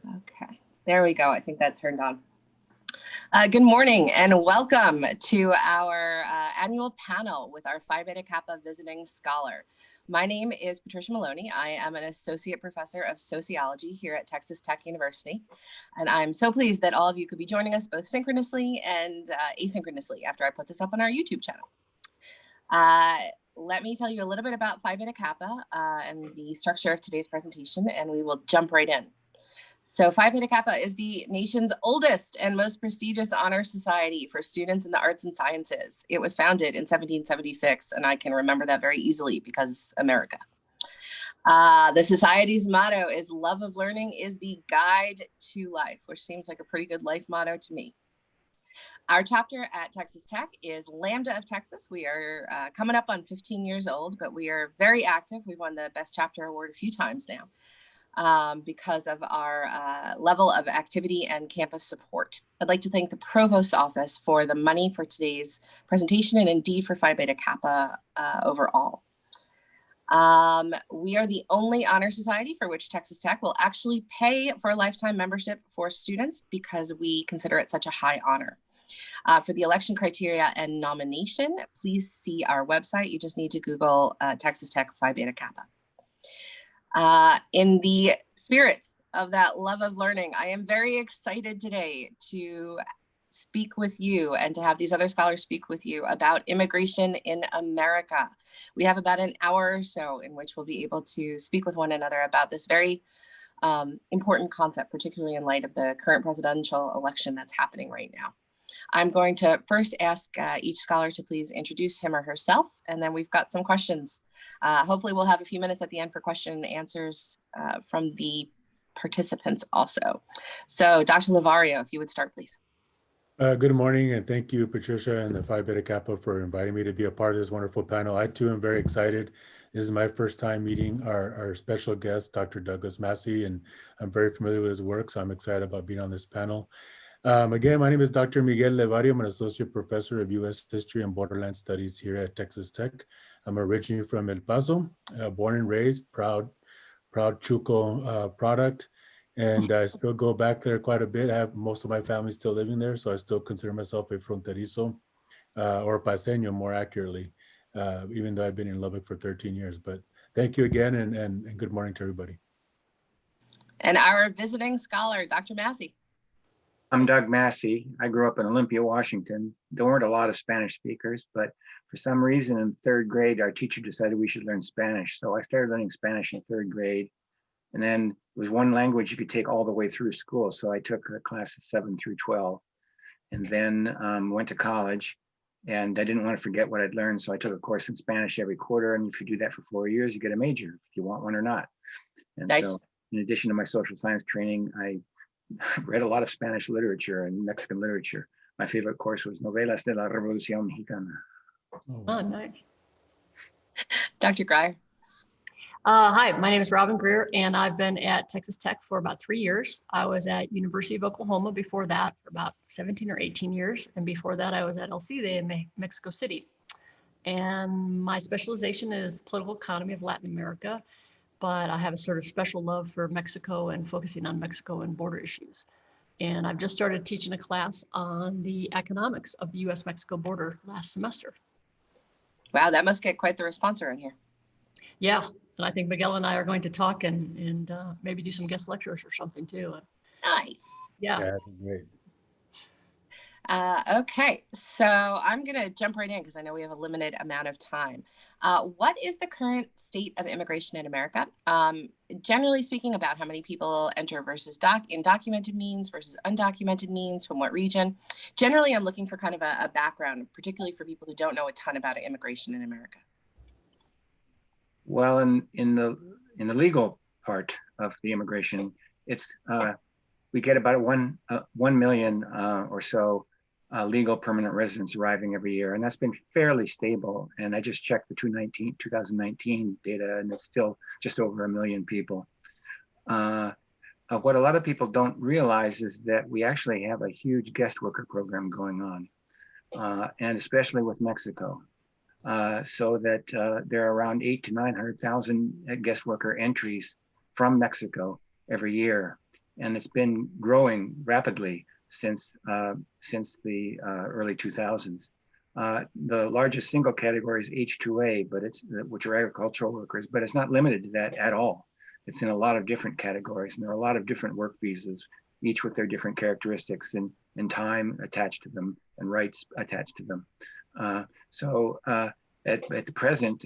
Okay, there we go. I think that turned on. Good morning and welcome to our annual panel with our Phi Beta Kappa visiting scholar. My name is Patricia Maloney. I am an associate professor of sociology here at Texas Tech University. And I'm so pleased that all of you could be joining us both synchronously and asynchronously after I put this up on our YouTube channel. Let me tell you a little bit about Phi Beta Kappa and the structure of today's presentation, and we will jump right in. So Phi Beta Kappa is the nation's oldest and most prestigious honor society for students in the arts and sciences. It was founded in 1776, and I can remember that very easily because America. The society's motto is "Love of learning is the guide to life," which seems like a pretty good life motto to me. Our chapter at Texas Tech is Lambda of Texas. We are coming up on 15 years old, but we are very active. We've won the Best Chapter Award a few times now. Because of our level of activity and campus support. I'd like to thank the Provost's office for the money for today's presentation and indeed for Phi Beta Kappa overall. We are the only honor society for which Texas Tech will actually pay for a lifetime membership for students because we consider it such a high honor. For the election criteria and nomination, please see our website. You just need to Google Texas Tech Phi Beta Kappa. In the spirit of that love of learning, I am very excited today to speak with you and to have these other scholars speak with you about immigration in America. We have about an hour or so in which we'll be able to speak with one another about this very important concept, particularly in light of the current presidential election that's happening right now. I'm going to first ask each scholar to please introduce him or herself, and then we've got some questions. Hopefully we'll have a few minutes at the end for question and answers from the participants also. So Dr. Levario, if you would start, please. Good morning, and thank you, Patricia and the Phi Beta Kappa for inviting me to be a part of this wonderful panel. I too am very excited. This is my first time meeting our special guest, Dr. Douglas Massey, and I'm very familiar with his work, so I'm excited about being on this panel. Again, my name is Dr. Miguel Levario. I'm an associate professor of U.S. History and Borderland Studies here at Texas Tech. I'm originally from El Paso, born and raised, proud Chuco product. And I still go back there quite a bit. I have most of my family still living there, so I still consider myself a fronterizo, or paseño more accurately, even though I've been in Lubbock for 13 years. But thank you again, and good morning to everybody. And our visiting scholar, Dr. Massey. I'm Doug Massey. I grew up in Olympia, Washington. There weren't a lot of Spanish speakers, but for some reason in third grade, our teacher decided we should learn Spanish. So I started learning Spanish in third grade. And then it was one language you could take all the way through school. So I took a class of 7 through 12 and then went to college. And I didn't want to forget what I'd learned. So I took a course in Spanish every quarter. And if you do that for 4 years, you get a major if you want one or not. And nice. So in addition to my social science training, I read a lot of Spanish literature and Mexican literature. My favorite course was Novelas de la Revolución Mexicana. Oh, nice. Dr. Grier. Hi, my name is Robin Grier, and I've been at Texas Tech for about 3 years. I was at University of Oklahoma before that for about 17 or 18 years. And before that, I was at El Cide in Mexico City. And my specialization is the political economy of Latin America, but I have a sort of special love for Mexico and focusing on Mexico and border issues. And I've just started teaching a class on the economics of the US-Mexico border last semester. Wow, that must get quite the response around here. Yeah, and I think Miguel and I are going to talk and maybe do some guest lectures or something too. Nice. Yeah. Yeah, that'd be great. Okay, so I'm going to jump right in because I know we have a limited amount of time. What is the current state of immigration in America? Generally speaking, about how many people enter versus in documented means versus undocumented means, from what region. Generally, I'm looking for kind of a background, particularly for people who don't know a ton about immigration in America. Well, in the legal part of the immigration, it's we get about 1 million or so legal permanent residents arriving every year, and that's been fairly stable. And I just checked the 2019 data, and it's still just over 1 million people. What a lot of people don't realize is that we actually have a huge guest worker program going on, and especially with Mexico. So that there are around 800,000 to 900,000 guest worker entries from Mexico every year. and it's been growing rapidly since the early 2000s. The largest single category is H2A, but which are agricultural workers, but it's not limited to that at all. It's in a lot of different categories, and there are a lot of different work visas, each with their different characteristics and time attached to them and rights attached to them. At the present,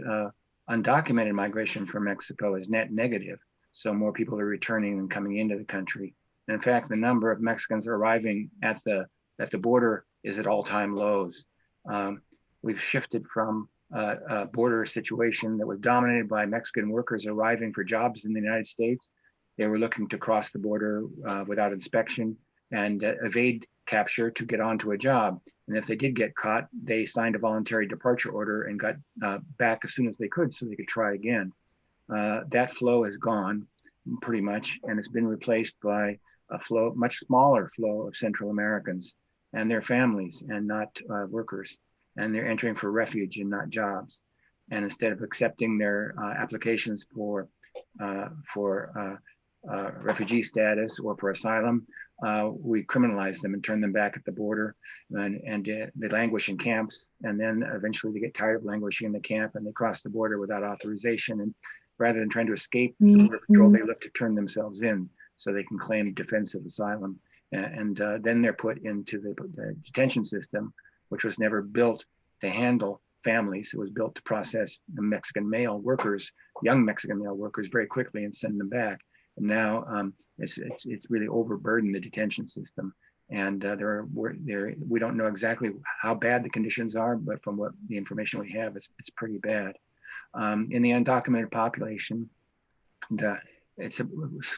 undocumented migration from Mexico is net negative. So more people are returning than coming into the country. And in fact, the number of Mexicans arriving at the border is at all-time lows. We've shifted from a border situation that was dominated by Mexican workers arriving for jobs in the United States. They were looking to cross the border without inspection and evade capture to get onto a job. And if they did get caught, they signed a voluntary departure order and got back as soon as they could so they could try again. That flow is gone pretty much, and it's been replaced by a much smaller flow of Central Americans and their families and not workers. And they're entering for refuge and not jobs. And instead of accepting their applications for refugee status or for asylum, we criminalize them and turn them back at the border, and they languish in camps, and then eventually they get tired of languishing in the camp and they cross the border without authorization, and rather than trying to escape border patrol, they look to turn themselves in so they can claim defensive asylum, and then they're put into the detention system, which was never built to handle families. It was built to process the Mexican male workers, young Mexican male workers, very quickly and send them back. And now it's really overburdened the detention system, and we don't know exactly how bad the conditions are, but from what the information we have, it's pretty bad. In the undocumented population, it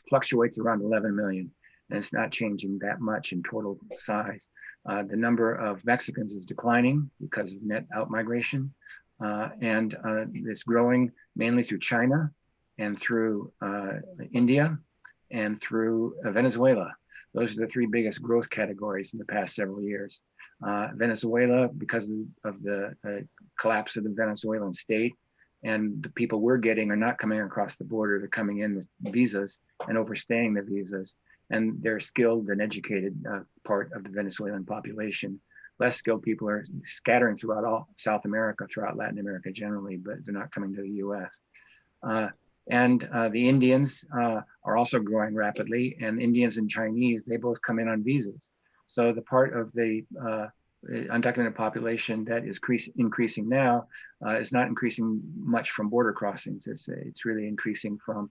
fluctuates around 11 million, and it's not changing that much in total size. The number of Mexicans is declining because of net outmigration, and it's growing mainly through China and through India and through Venezuela. Those are the three biggest growth categories in the past several years. Venezuela, because of the collapse of the Venezuelan state, and the people we're getting are not coming across the border, they're coming in with visas and overstaying the visas. And they're skilled and educated part of the Venezuelan population. Less skilled people are scattering throughout all South America, throughout Latin America generally, but they're not coming to the US. The Indians are also growing rapidly, and Indians and Chinese, they both come in on visas. So the part of the undocumented population that is increasing now is not increasing much from border crossings. It's really increasing from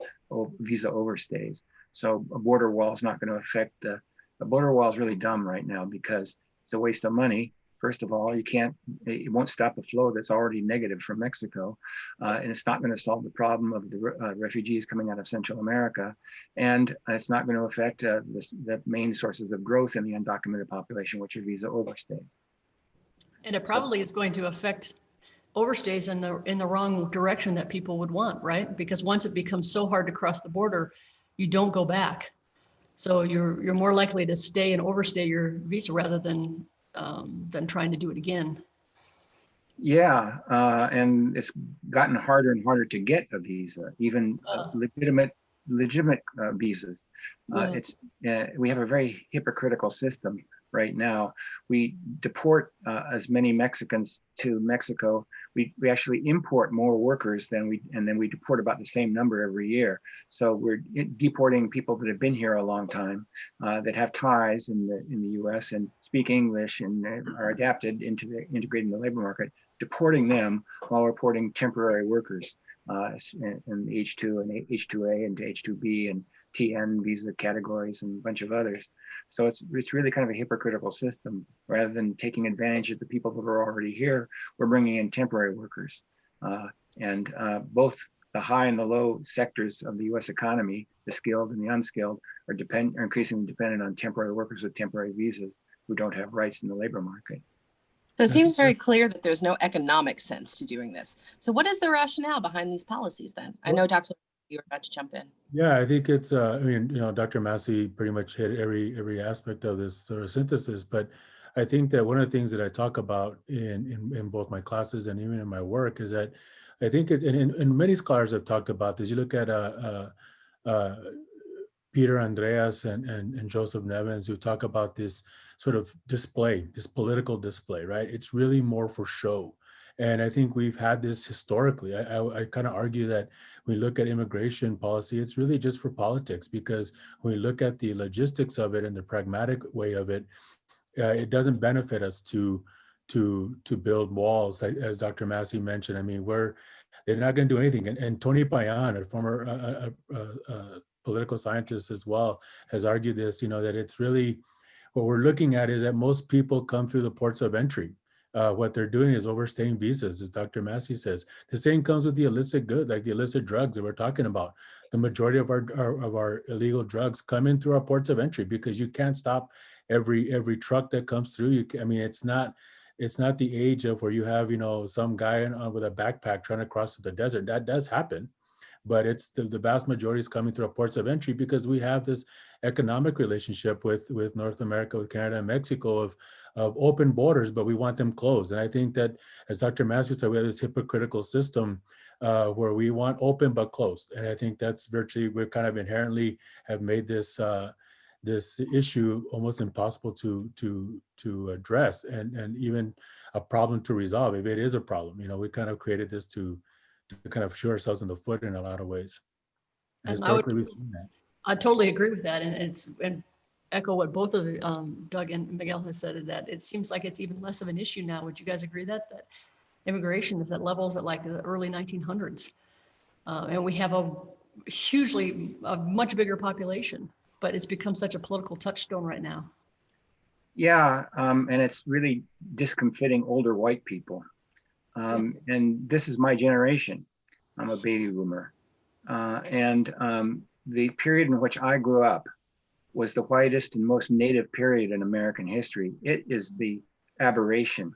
visa overstays. So a border wall is not going to affect a border wall is really dumb right now because it's a waste of money. First of all, it won't stop the flow that's already negative from Mexico. And it's not going to solve the problem of the refugees coming out of Central America. And it's not going to affect the main sources of growth in the undocumented population, which are visa overstay. And it probably is going to affect overstays in the wrong direction that people would want, right? Because once it becomes so hard to cross the border, you don't go back. So you're more likely to stay and overstay your visa rather than trying to do it again. Yeah, and it's gotten harder and harder to get a visa, even legitimate visas. We have a very hypocritical system right now. We deport as many Mexicans to Mexico. We actually import more workers and then we deport about the same number every year. So we're deporting people that have been here a long time, that have ties in the U.S. and speak English and are adapted into integrating the labor market, deporting them while we're porting temporary workers in H2 and H2A and H2B and TN visa categories and a bunch of others. So it's really kind of a hypocritical system. Rather than taking advantage of the people that are already here, we're bringing in temporary workers. And both the high and the low sectors of the US economy, the skilled and the unskilled, are increasingly dependent on temporary workers with temporary visas who don't have rights in the labor market. So it seems very clear that there's no economic sense to doing this. So what is the rationale behind these policies then? I know, Dr. you were about to jump in. Yeah, I think it's, I mean, Dr. Massey pretty much hit every aspect of this sort of synthesis, but I think that one of the things that I talk about in both my classes and even in my work is that I think and many scholars have talked about this. You look at Peter Andreas and Joseph Nevins, who talk about this sort of display, this political display, right? It's really more for show. And I think we've had this historically. I kind of argue that when we look at immigration policy, it's really just for politics, because when we look at the logistics of it and the pragmatic way of it, it doesn't benefit us to build walls, as Dr. Massey mentioned. I mean, they're not going to do anything. And Tony Payan, a former political scientist as well, has argued this. That it's really what we're looking at is that most people come through the ports of entry. What they're doing is overstaying visas, as Dr. Massey says. The same comes with the illicit goods, like the illicit drugs that we're talking about. The majority of our illegal drugs come in through our ports of entry, because you can't stop every truck that comes through. I mean, it's not the age of where you have some guy with a backpack trying to cross the desert. That does happen, but it's the vast majority is coming through our ports of entry, because we have this economic relationship with North America, with Canada and Mexico, of open borders, but we want them closed. And I think that, as Dr. Massey said, we have this hypocritical system where we want open but closed. And I think that's virtually, we're kind of inherently have made this this issue almost impossible to address, and even a problem to resolve, if it is a problem. We kind of created this to kind of shoot ourselves in the foot in a lot of ways. And historically, we've seen that. I totally agree with that, and echo what both of the, Doug and Miguel has said, that it seems like it's even less of an issue now. Would you guys agree that immigration is at levels at like the early 1900s, and we have a much bigger population, but it's become such a political touchstone right now. Yeah, and it's really discomfiting older white people. And this is my generation. I'm a baby boomer. And the period in which I grew up was the whitest and most native period in American history. It is the aberration.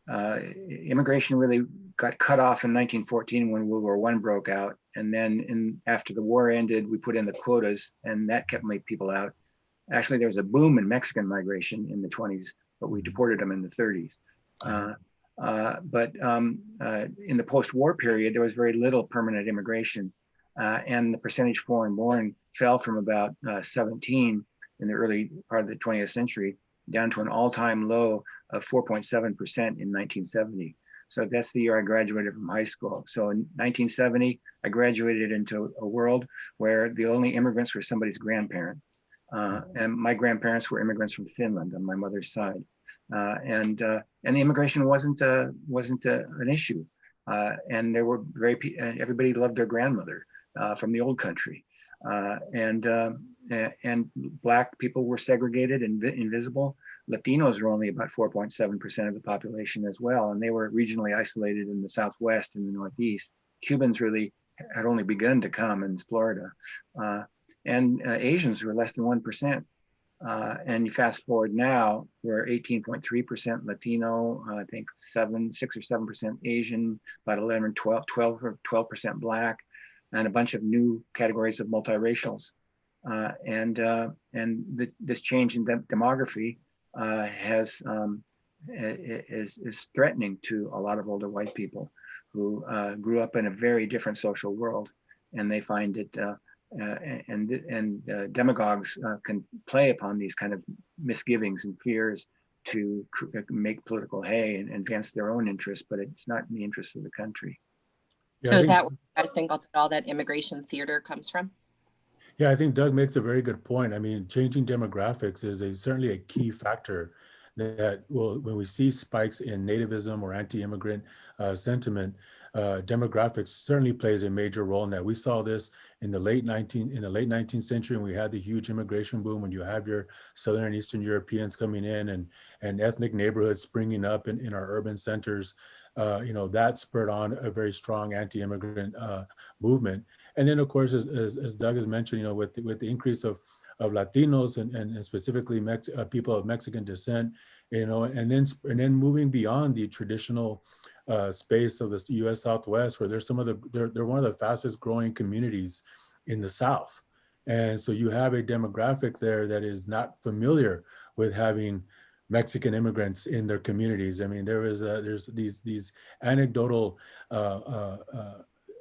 Immigration really got cut off in 1914 when World War I broke out. And then after the war ended, we put in the quotas, and that kept people out. Actually, there was a boom in Mexican migration in the 20s, but we deported them in the 30s. But in the post-war period, there was very little permanent immigration, and the percentage foreign-born fell from about 17 in the early part of the 20th century down to an all-time low of 4.7% in 1970. So that's the year I graduated from high school. So in 1970, I graduated into a world where the only immigrants were somebody's grandparent. And my grandparents were immigrants from Finland on my mother's side. And the immigration wasn't an issue. And there were everybody loved their grandmother from the old country. And Black people were segregated and invisible. Latinos were only about 4.7% of the population as well, and they were regionally isolated in the Southwest and the Northeast. Cubans really had only begun to come in Florida. And Asians were less than 1%. And you fast forward now, we're 18.3% Latino, I think 6 or 7% Asian, about 11 or 12% Black, and a bunch of new categories of multiracials. This change in demography is threatening to a lot of older white people who grew up in a very different social world, and they find it. Demagogues can play upon these kind of misgivings and fears to make political hay and advance their own interests, but it's not in the interest of the country. Yeah, so is that where you guys think all that immigration theater comes from? Yeah, I think Doug makes a very good point. I mean, changing demographics is certainly a key factor that when we see spikes in nativism or anti-immigrant sentiment, demographics certainly plays a major role in that. We saw this in the late 19th century, when we had the huge immigration boom, when you have your Southern and Eastern Europeans coming in and ethnic neighborhoods springing up in our urban centers. That spurred on a very strong anti-immigrant movement. And then, of course, as Doug has mentioned, with the increase of Latinos and specifically people of Mexican descent, and then moving beyond the traditional space of the U.S. Southwest, where they're one of the fastest growing communities in the South. And so you have a demographic there that is not familiar with having Mexican immigrants in their communities. I mean, there's these anecdotal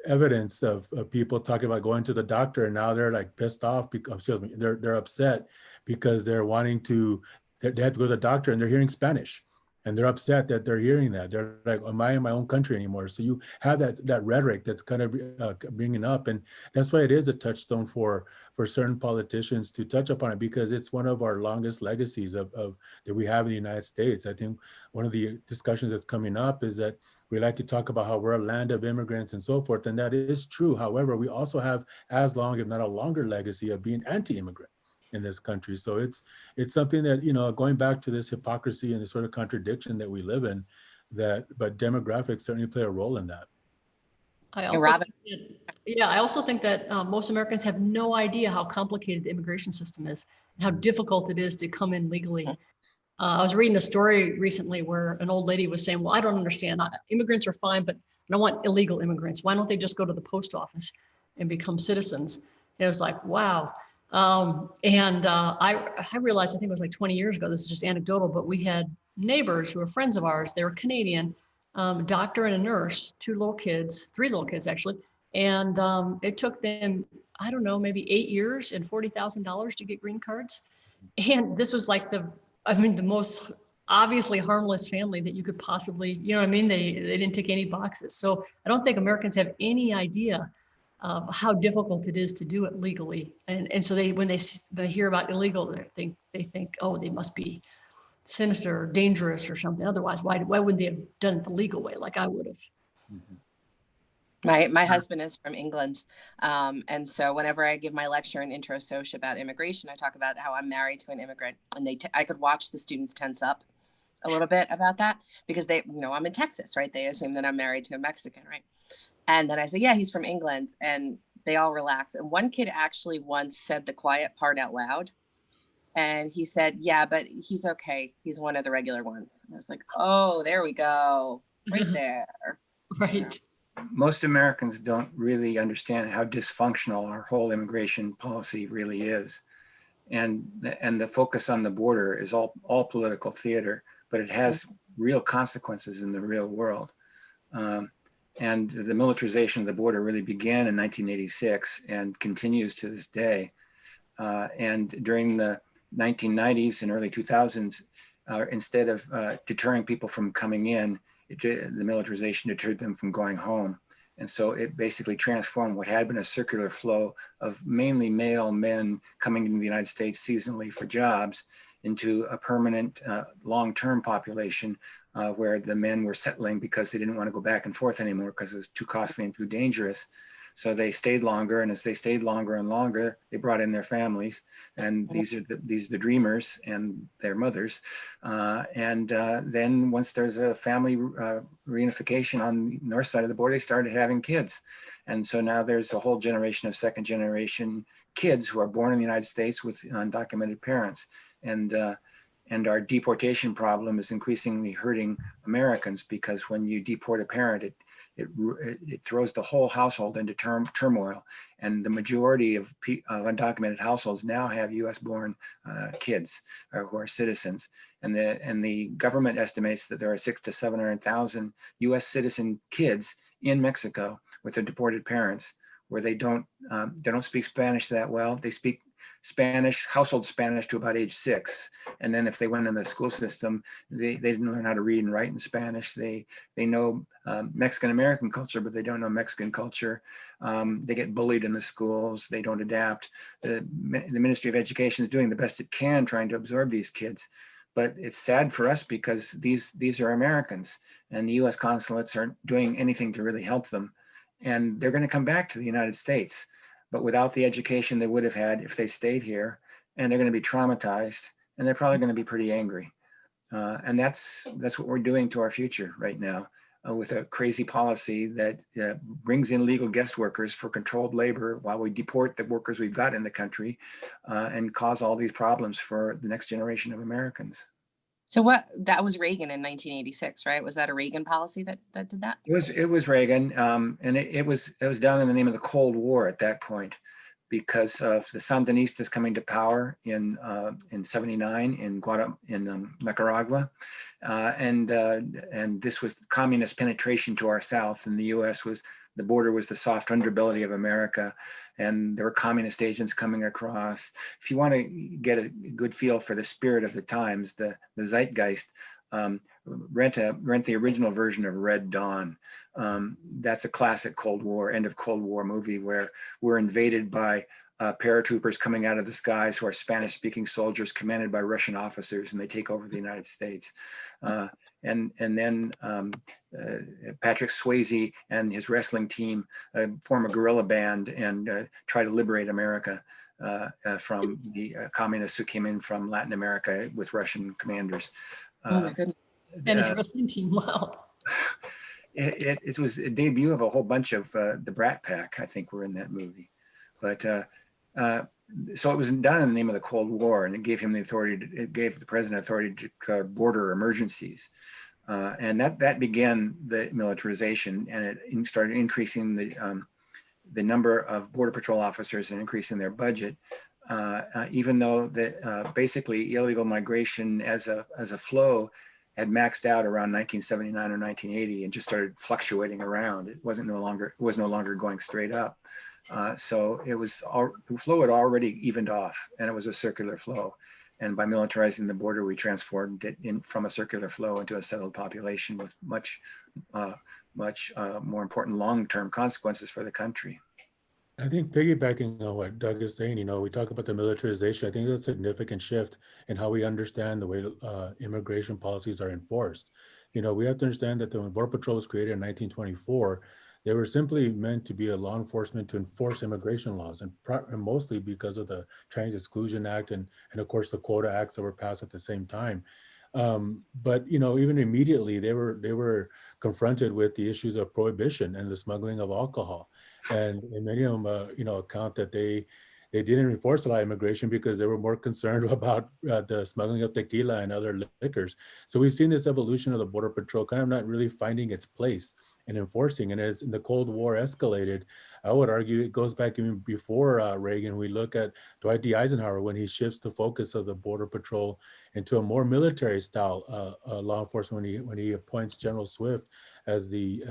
evidence of people talking about going to the doctor, and now they're like pissed off because, excuse me, they're upset because they're wanting to, they have to go to the doctor and they're hearing Spanish. And they're upset that they're hearing that. They're like, am I in my own country anymore? So you have that rhetoric that's kind of bringing up. And that's why it is a touchstone for certain politicians to touch upon it, because it's one of our longest legacies of that we have in the United States. I think one of the discussions that's coming up is that we like to talk about how we're a land of immigrants and so forth. And that is true. However, we also have as long, if not a longer legacy of being anti-immigrant in this country. So it's something that, you know, going back to this hypocrisy and the sort of contradiction that we live in, but demographics certainly play a role in that. I also think that most Americans have no idea how complicated the immigration system is and how difficult it is to come in legally. I was reading a story recently where an old lady was saying, well, I don't understand. Immigrants are fine, but I don't want illegal immigrants. Why don't they just go to the post office and become citizens? And it was like, wow. I realized, I think it was like 20 years ago, this is just anecdotal, but we had neighbors who were friends of ours. They were Canadian, doctor and a nurse, three little kids actually. And it took them, I don't know, maybe 8 years and $40,000 to get green cards. And this was like the most obviously harmless family that you could possibly, you know what I mean? They didn't tick any boxes. So I don't think Americans have any idea how difficult it is to do it legally. And so when they hear about illegal, they think, oh, they must be sinister or dangerous or something. Otherwise, why wouldn't they have done it the legal way like I would have? Mm-hmm. My husband is from England. And so whenever I give my lecture in Intro Soc about immigration, I talk about how I'm married to an immigrant, and I could watch the students tense up a little bit about that because they, you know, I'm in Texas, right? They assume that I'm married to a Mexican, right? And then I say, yeah, he's from England, and they all relax. And one kid actually once said the quiet part out loud. And he said, yeah, but he's okay. He's one of the regular ones. And I was like, oh, there we go. Right there. Right. Most Americans don't really understand how dysfunctional our whole immigration policy really is. And the focus on the border is all political theater, but it has real consequences in the real world. And the militarization of the border really began in 1986 and continues to this day. And during the 1990s and early 2000s, instead of deterring people from coming in, the militarization deterred them from going home. And so it basically transformed what had been a circular flow of mainly male men coming into the United States seasonally for jobs into a permanent long-term population where the men were settling because they didn't want to go back and forth anymore because it was too costly and too dangerous. So they stayed longer, and as they stayed longer and longer, they brought in their families, and these are the dreamers and their mothers. Then once there's a family reunification on the north side of the border, they started having kids, and so now there's a whole generation of second generation kids who are born in the United States with undocumented parents, and our deportation problem is increasingly hurting Americans because when you deport a parent, it throws the whole household into turmoil, and the majority of undocumented households now have U.S.-born kids who are citizens, and the government estimates that there are 600,000 to 700,000 U.S. citizen kids in Mexico with their deported parents, where they don't speak Spanish that well. They speak Spanish, household Spanish to about age 6. And then if they went in the school system, they didn't learn how to read and write in Spanish. They know Mexican-American culture, but they don't know Mexican culture. They get bullied in the schools. They don't adapt. The Ministry of Education is doing the best it can trying to absorb these kids. But it's sad for us because these are Americans, and the US consulates aren't doing anything to really help them. And they're going to come back to the United States, but without the education they would have had if they stayed here, and they're going to be traumatized, and they're probably going to be pretty angry. And that's what we're doing to our future right now with a crazy policy that brings in legal guest workers for controlled labor while we deport the workers we've got in the country and cause all these problems for the next generation of Americans. So that was Reagan in 1986, right? Was that a Reagan policy that did that? It was Reagan, and it was done in the name of the Cold War at that point, because of the Sandinistas coming to power in '79 in Nicaragua, and this was communist penetration to our south, and the U.S. was the border was the soft underbelly of America, and there were communist agents coming across. If you want to get a good feel for the spirit of the times, the zeitgeist, rent the original version of Red Dawn. That's a classic Cold War, end of Cold War movie where we're invaded by paratroopers coming out of the skies who are Spanish-speaking soldiers commanded by Russian officers, and they take over the United States. And then Patrick Swayze and his wrestling team form a guerrilla band and try to liberate America from the communists who came in from Latin America with Russian commanders. Oh my goodness. And his wrestling team, wow. It was a debut of a whole bunch of the Brat Pack, I think, were in that movie. But so it was done in the name of the Cold War, and it gave him the authority. It gave the president authority to declare border emergencies, and that began the militarization, and it started increasing the number of border patrol officers and increasing their budget. Even though basically illegal migration as a flow had maxed out around 1979 or 1980 and just started fluctuating around. It was no longer going straight up. So the flow had already evened off, and it was a circular flow. And by militarizing the border, we transformed it from a circular flow into a settled population with much more important long-term consequences for the country. I think piggybacking on what Doug is saying, we talk about the militarization. I think that's a significant shift in how we understand the way immigration policies are enforced. We have to understand that when Border Patrol was created in 1924, they were simply meant to be a law enforcement to enforce immigration laws, and mostly because of the Chinese Exclusion Act and of course the Quota Acts that were passed at the same time. But even immediately they were confronted with the issues of prohibition and the smuggling of alcohol, and many of them account that they didn't enforce a lot of immigration because they were more concerned about the smuggling of tequila and other liquors. So we've seen this evolution of the Border Patrol kind of not really finding its place in enforcing. And as the Cold War escalated, I would argue it goes back even before Reagan. We look at Dwight D. Eisenhower when he shifts the focus of the Border Patrol into a more military style law enforcement when he appoints General Swift as the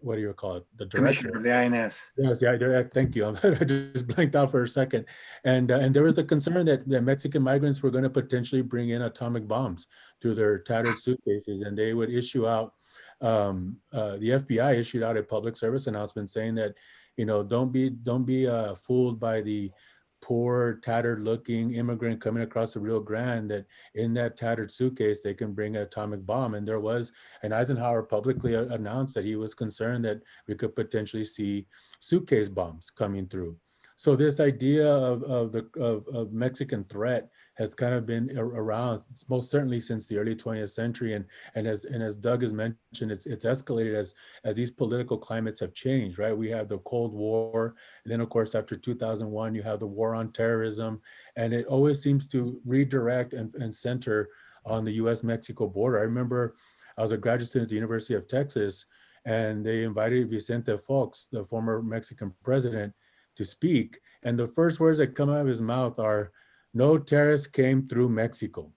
what do you call it? The director Commissioner of the INS. Yes, yeah, thank you. I just blanked out for a second. And there was the concern that Mexican migrants were going to potentially bring in atomic bombs through their tattered suitcases, and they would issue out, the FBI issued out a public service announcement saying that, don't be fooled by the poor, tattered-looking immigrant coming across the Rio Grande, that in that tattered suitcase, they can bring an atomic bomb. And Eisenhower publicly announced that he was concerned that we could potentially see suitcase bombs coming through. So this idea of Mexican threat has kind of been around most certainly since the early 20th century, and as Doug has mentioned, it's escalated as these political climates have changed, right? We have the Cold War, and then of course after 2001 you have the war on terrorism, and it always seems to redirect and center on the U.S.-Mexico border. I remember I was a graduate student at the University of Texas, and they invited Vicente Fox, the former Mexican president, to speak, and the first words that come out of his mouth are, "No terrorists came through Mexico."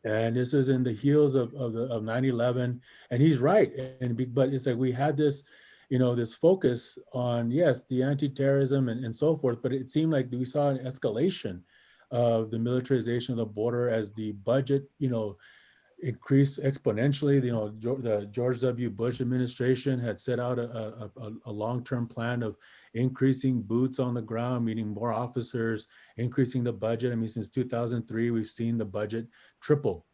And this is in the heels of 9/11, and he's right. But it's like we had this, this focus on, yes, the anti-terrorism and so forth, but it seemed like we saw an escalation of the militarization of the border as the budget, increased exponentially. The George W. Bush administration had set out a long-term plan of increasing boots on the ground, meaning more officers, increasing the budget. I mean, since 2003, we've seen the budget triple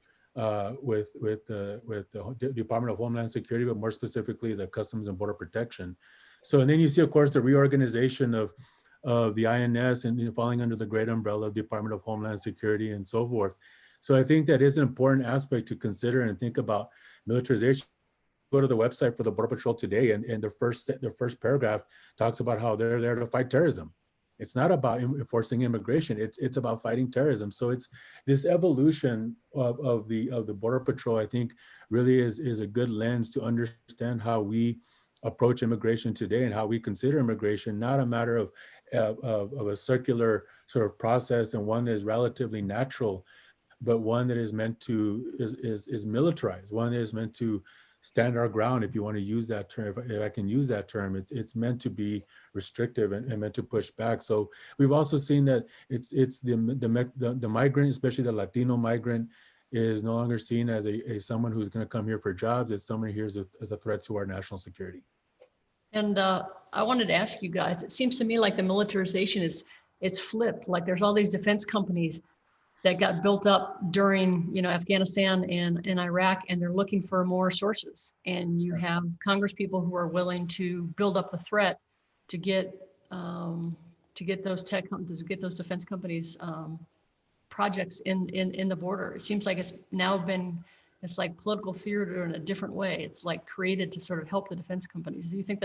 with the Department of Homeland Security, but more specifically the Customs and Border Protection. So, and then you see, of course, the reorganization of the INS and falling under the great umbrella of Department of Homeland Security and so forth. So I think that is an important aspect to consider and think about militarization. Go to the website for the Border Patrol today, and the first paragraph talks about how they're there to fight terrorism. It's not about enforcing immigration. It's about fighting terrorism. So it's this evolution of the Border Patrol, I think, really is a good lens to understand how we approach immigration today and how we consider immigration, not a matter of a circular sort of process and one that is relatively natural, but one that is meant to is militarized, one that is meant to stand our ground, if you want to use that term, if I can use that term. It's meant to be restrictive and meant to push back. So we've also seen that it's the migrant, especially the Latino migrant, is no longer seen as a someone who's going to come here for jobs. It's someone here as a threat to our national security. And I wanted to ask you guys, it seems to me like the militarization it's flipped. Like there's all these defense companies that got built up during, Afghanistan and Iraq, and they're looking for more sources. And you have Congress people who are willing to build up the threat to get those defense companies projects in the border. It seems like it's like political theater in a different way. It's like created to sort of help the defense companies. Do you think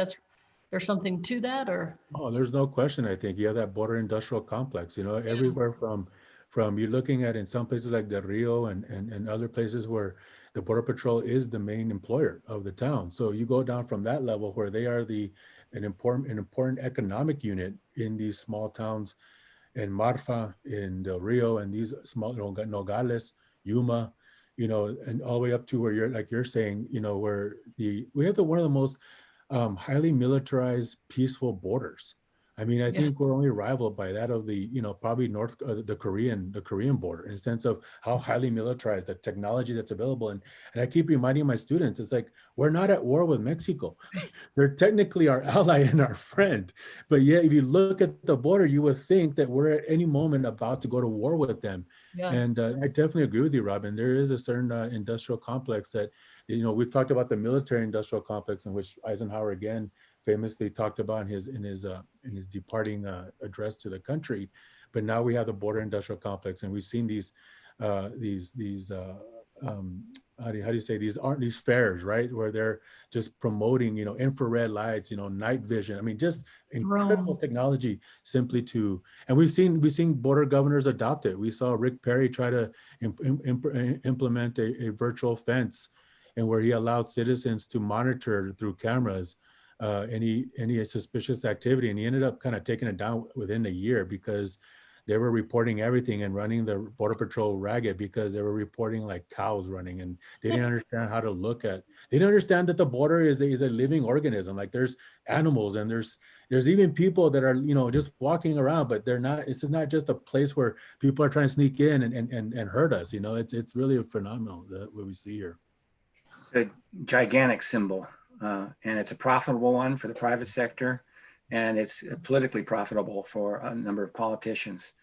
there's something to that, or? Oh, there's no question. I think you have that border industrial complex, everywhere from you're looking at in some places like Del Rio and other places where the Border Patrol is the main employer of the town. So you go down from that level where they are an important economic unit in these small towns in Marfa, in Del Rio, and these small Nogales, Yuma, and all the way up to where you're saying, where we have one of the most highly militarized, peaceful borders. I mean, I think we're only rivaled by that of the, probably the Korean border, in the sense of how highly militarized, the technology that's available. And I keep reminding my students, it's like, we're not at war with Mexico. They're technically our ally and our friend. But yet, if you look at the border, you would think that we're at any moment about to go to war with them. Yeah. And I definitely agree with you, Robin. There is a certain industrial complex that, we've talked about the military industrial complex, in which Eisenhower again famously talked about in his departing address to the country. But now we have the border industrial complex, and we've seen these how do you say, these fairs, right, where they're just promoting infrared lights, night vision. I mean, just incredible technology simply and we've seen border governors adopt it. We saw Rick Perry try to implement a virtual fence, and where he allowed citizens to monitor through cameras any suspicious activity, and he ended up kind of taking it down within a year because they were reporting everything and running the Border Patrol ragged because they were reporting like cows running, and they didn't understand how to they didn't understand that the border is a living organism. Like there's animals and there's even people that are, just walking around, but they're not, this is not just a place where people are trying to sneak in and hurt us. It's really phenomenal what we see here. A gigantic symbol, and it's a profitable one for the private sector. And it's politically profitable for a number of politicians.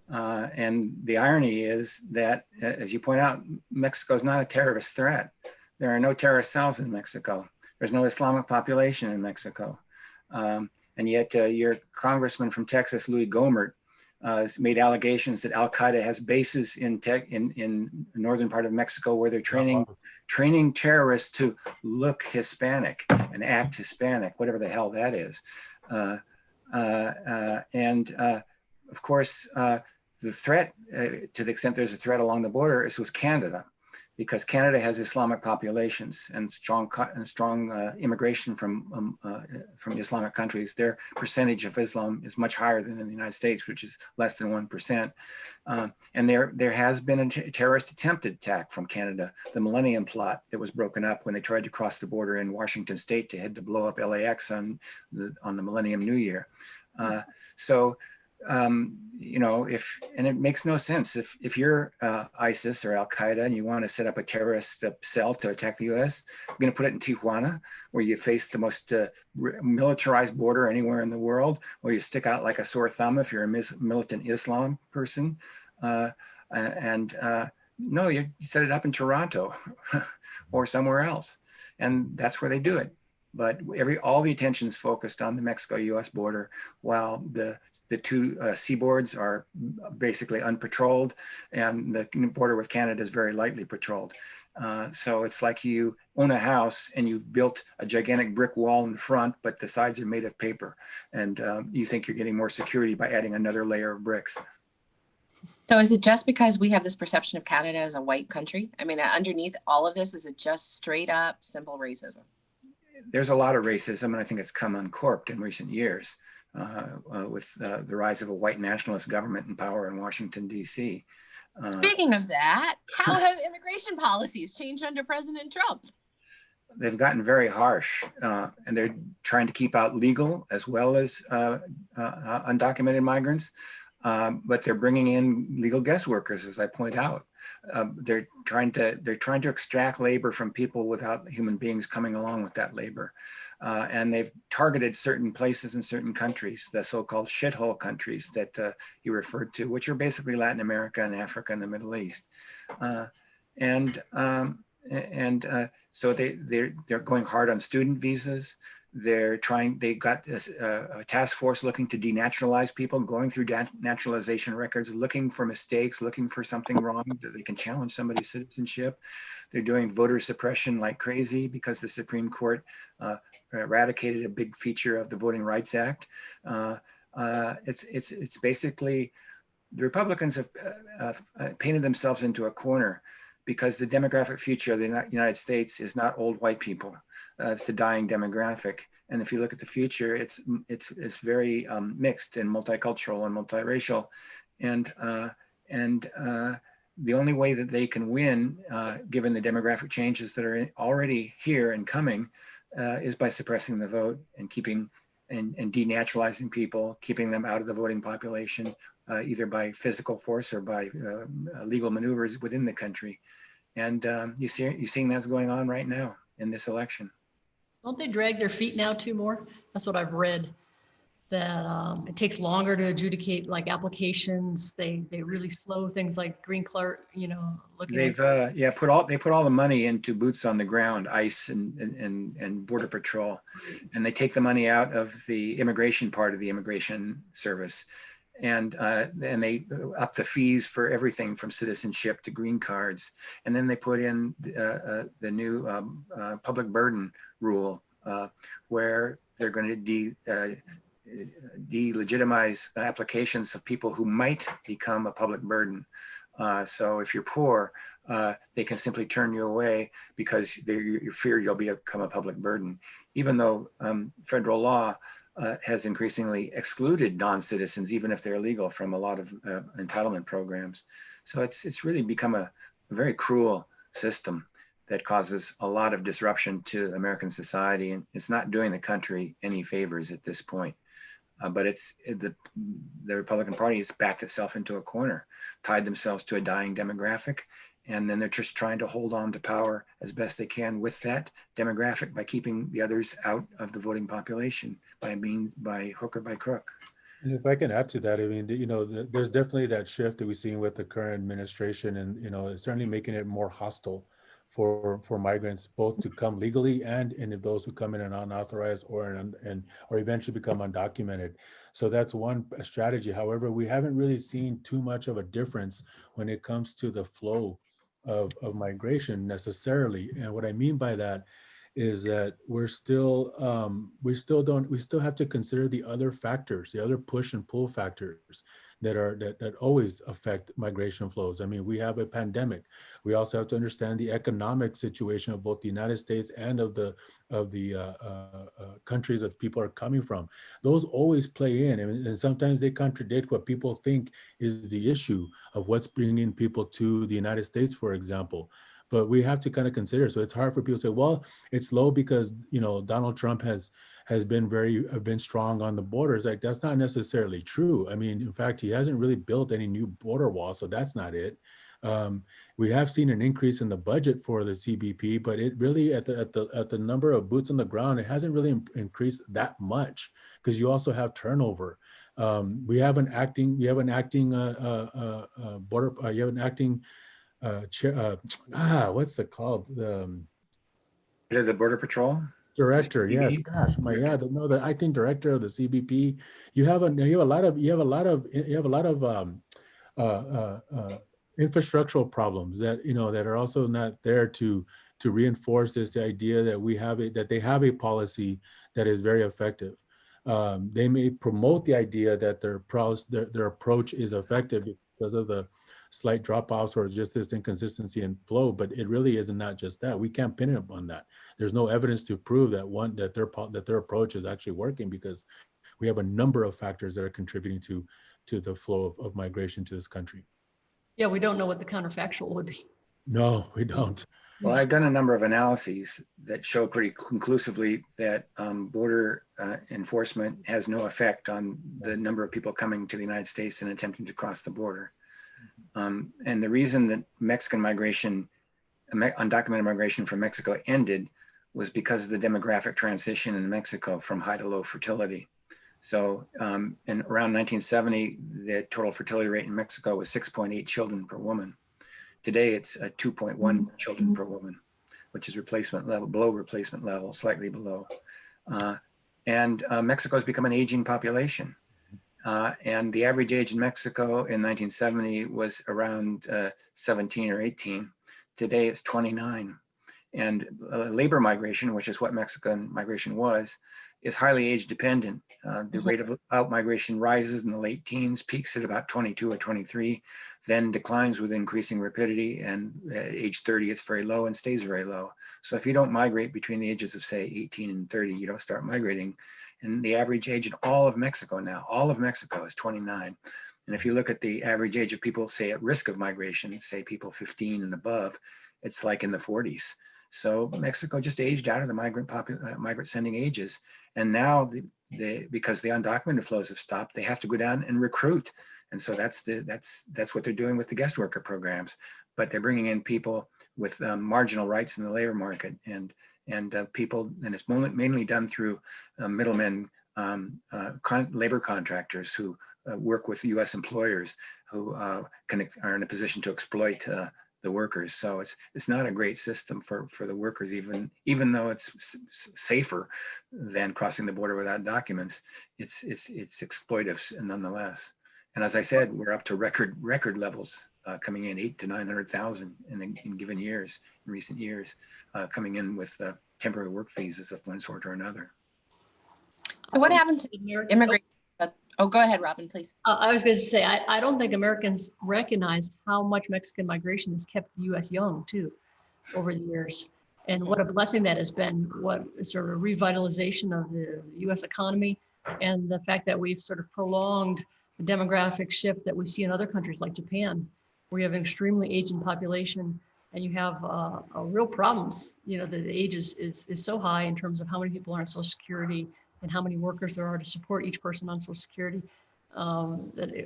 And the irony is that, as you point out, Mexico is not a terrorist threat. There are no terrorist cells in Mexico. There's no Islamic population in Mexico. And yet your congressman from Texas, Louis Gohmert, has made allegations that Al-Qaeda has bases in the northern part of Mexico where they're training terrorists to look Hispanic and act Hispanic, whatever the hell that is. Of course, the threat, to the extent there's a threat along the border, is with Canada, because Canada has Islamic populations and strong immigration from Islamic countries. Their percentage of Islam is much higher than in the United States, which is less than 1%. And there has been a terrorist attempted attack from Canada, the Millennium Plot, that was broken up when they tried to cross the border in Washington State to head to blow up LAX on the Millennium New Year. And it makes no sense if you're ISIS or Al-Qaeda and you want to set up a terrorist cell to attack the U.S., you're going to put it in Tijuana, where you face the most militarized border anywhere in the world, where you stick out like a sore thumb if you're a militant Islam person. No, you set it up in Toronto or somewhere else, and that's where they do it. But all the attention is focused on the Mexico-U.S. border, while the two seaboards are basically unpatrolled, and the border with Canada is very lightly patrolled. So it's like you own a house and you've built a gigantic brick wall in the front, but the sides are made of paper, and you think you're getting more security by adding another layer of bricks. So is it just because we have this perception of Canada as a white country? I mean, underneath all of this, is it just straight up simple racism? There's a lot of racism, and I think it's come uncorked in recent years with the rise of a white nationalist government in power in Washington, D.C. Speaking of that, how have immigration policies changed under President Trump? they've gotten very harsh, and they're trying to keep out legal as well as undocumented migrants. But they're bringing in legal guest workers, as I point out. They're trying to extract labor from people without human beings coming along with that labor. And they've targeted certain places in certain countries, the so-called shithole countries that you referred to, which are basically Latin America and Africa and the Middle East. So they're going hard on student visas. They got a task force looking to denaturalize people, going through naturalization records, looking for mistakes, looking for something wrong that they can challenge somebody's citizenship. They're doing voter suppression like crazy because the Supreme Court eradicated a big feature of the Voting Rights Act. It's basically, the Republicans have painted themselves into a corner because the demographic future of the United States is not old white people. It's a dying demographic. And if you look at the future, it's very mixed and multicultural and multiracial. And the only way that they can win, given the demographic changes that are already here and coming, is by suppressing the vote and keeping and denaturalizing people, keeping them out of the voting population, either by physical force or by legal maneuvers within the country. And you're seeing that's going on right now in this election. Don't they drag their feet now too more? That's what I've read, that it takes longer to adjudicate like applications. They really slow things like green card, looking at. They put all the money into boots on the ground, ICE and Border Patrol, and they take the money out of the immigration part of the immigration service. And they up the fees for everything from citizenship to green cards. And then they put in the new public burden rule, where they're going to delegitimize applications of people who might become a public burden. So if you're poor, they can simply turn you away because you fear you'll become a public burden, even though federal law has increasingly excluded non-citizens, even if they're legal, from a lot of entitlement programs. So it's really become a very cruel system that causes a lot of disruption to American society, and it's not doing the country any favors at this point. But the Republican Party has backed itself into a corner, tied themselves to a dying demographic, and then they're just trying to hold on to power as best they can with that demographic by keeping the others out of the voting population by hook or by crook. And if I can add to that, I mean, there's definitely that shift that we've seen with the current administration, and it's certainly making it more hostile for migrants, both to come legally and if those who come in and unauthorized or eventually become undocumented. So that's one strategy. However, we haven't really seen too much of a difference when it comes to the flow of migration necessarily. And what I mean by that is that we still have to consider the other factors, the other push and pull factors that always affect migration flows. I mean, we have a pandemic. We also have to understand the economic situation of both the United States and of the countries that people are coming from. Those always play in, and sometimes they contradict what people think is the issue of what's bringing people to the United States, for example. But we have to kind of consider. So it's hard for people to say, well, it's low because Donald Trump has been strong on the borders. Like, that's not necessarily true. I mean, in fact, he hasn't really built any new border walls, so that's not it. We have seen an increase in the budget for the CBP, but it really at the number of boots on the ground, it hasn't really increased that much because you also have turnover. You have an acting what's it called? The Border Patrol Director, yes. Gosh, the acting director of the CBP. You have a lot of infrastructural problems that are also not there to reinforce this idea that they have a policy that is very effective. They may promote the idea that their approach is effective because of the slight drop-offs or just this inconsistency in flow, but it really is not just that. We can't pin it on that. There's no evidence to prove that their approach is actually working, because we have a number of factors that are contributing to the flow of migration to this country. Yeah, we don't know what the counterfactual would be. No, we don't. Well, I've done a number of analyses that show pretty conclusively that border enforcement has no effect on the number of people coming to the United States and attempting to cross the border. And the reason that Mexican migration, undocumented migration from Mexico ended was because of the demographic transition in Mexico from high to low fertility. So in around 1970, the total fertility rate in Mexico was 6.8 children per woman. Today, it's 2.1 children per woman, which is replacement level, below replacement level, slightly below. And Mexico has become an aging population. And the average age in Mexico in 1970 was around 17 or 18. Today, it's 29. And labor migration, which is what Mexican migration was, is highly age dependent. The rate of out migration rises in the late teens, peaks at about 22 or 23, then declines with increasing rapidity, and at age 30, it's very low and stays very low. So if you don't migrate between the ages of, say, 18 and 30, you don't start migrating. And the average age in all of Mexico now, all of Mexico is 29. And if you look at the average age of people, say, at risk of migration, say people 15 and above, it's like in the 40s. So Mexico just aged out of the migrant sending ages. And now, because the undocumented flows have stopped, they have to go down and recruit. And so that's what they're doing with the guest worker programs. But they're bringing in people with marginal rights in the labor market, and people, and it's mainly done through middlemen, labor contractors who work with U.S. employers who are in a position to exploit the workers. So it's not a great system for the workers, even though it's safer than crossing the border without documents. It's exploitive nonetheless. And as I said, we're up to record levels coming in 800,000 to 900,000 in given years, in recent years, coming in with temporary work visas of one sort or another. So what happens to immigrants? Oh, go ahead, Robin, please. I was going to say, I don't think Americans recognize how much Mexican migration has kept the U.S. young, too, over the years. And what a blessing that has been, what sort of revitalization of the U.S. economy, and the fact that we've sort of prolonged the demographic shift that we see in other countries like Japan, where you have an extremely aging population and you have real problems. You know, the age is so high in terms of how many people are on Social Security and how many workers there are to support each person on Social Security. That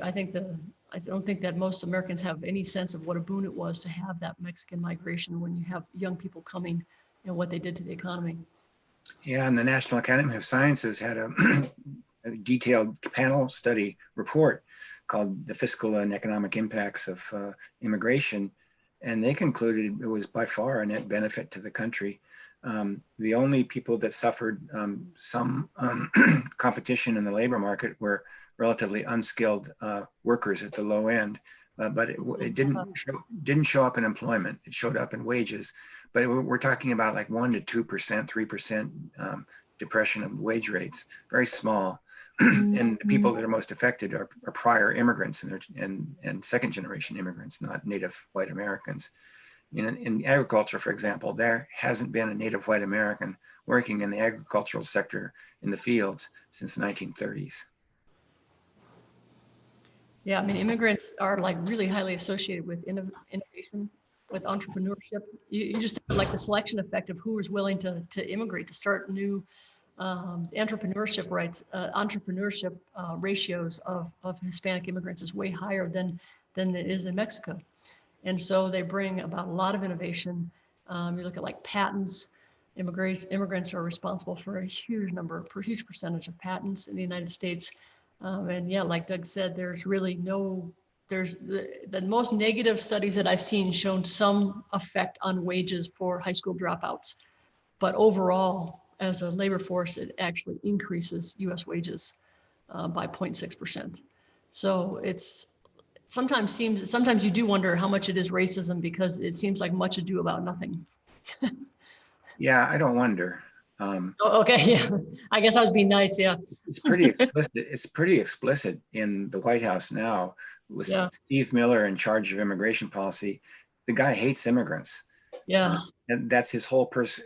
I don't think that most Americans have any sense of what a boon it was to have that Mexican migration when you have young people coming and what they did to the economy. Yeah, and the National Academy of Sciences had a detailed panel study report called The Fiscal and Economic Impacts of Immigration. And they concluded it was by far a net benefit to the country. The only people that suffered some competition in the labor market were relatively unskilled workers at the low end, but it didn't show up in employment. It showed up in wages, but we're talking about like 1% to 2%, 3% depression of wage rates, very small. And the people that are most affected are prior immigrants and second generation immigrants, not native white Americans. In agriculture, for example, there hasn't been a native white American working in the agricultural sector in the fields since the 1930s. Yeah, I mean, immigrants are like really highly associated with innovation, with entrepreneurship. You just like the selection effect of who is willing to immigrate, to start new entrepreneurship ratios of Hispanic immigrants is way higher than it is in Mexico. And so they bring about a lot of innovation. You look at like patents. Immigrants are responsible for a huge percentage of patents in the United States. And yeah, like Doug said, there's really the most negative studies that I've seen shown some effect on wages for high school dropouts. But overall, as a labor force, it actually increases U.S. wages by 0.6%. So sometimes you do wonder how much it is racism, because it seems like much ado about nothing. Yeah, I don't wonder. Okay, yeah. I guess I was being nice, yeah. It's pretty explicit. It's pretty explicit in the White House now with Steve Miller in charge of immigration policy. The guy hates immigrants. Yeah. And that's his whole purpose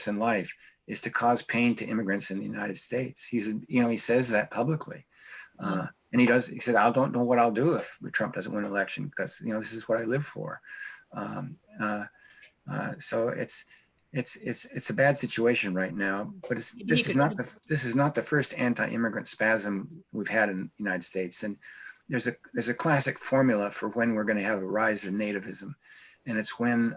in life, is to cause pain to immigrants in the United States. He says that publicly. And he said, I don't know what I'll do if Trump doesn't win an election, because, this is what I live for. So it's a bad situation right now, but this is not the first anti-immigrant spasm we've had in the United States. And there's a classic formula for when we're going to have a rise in nativism, and it's when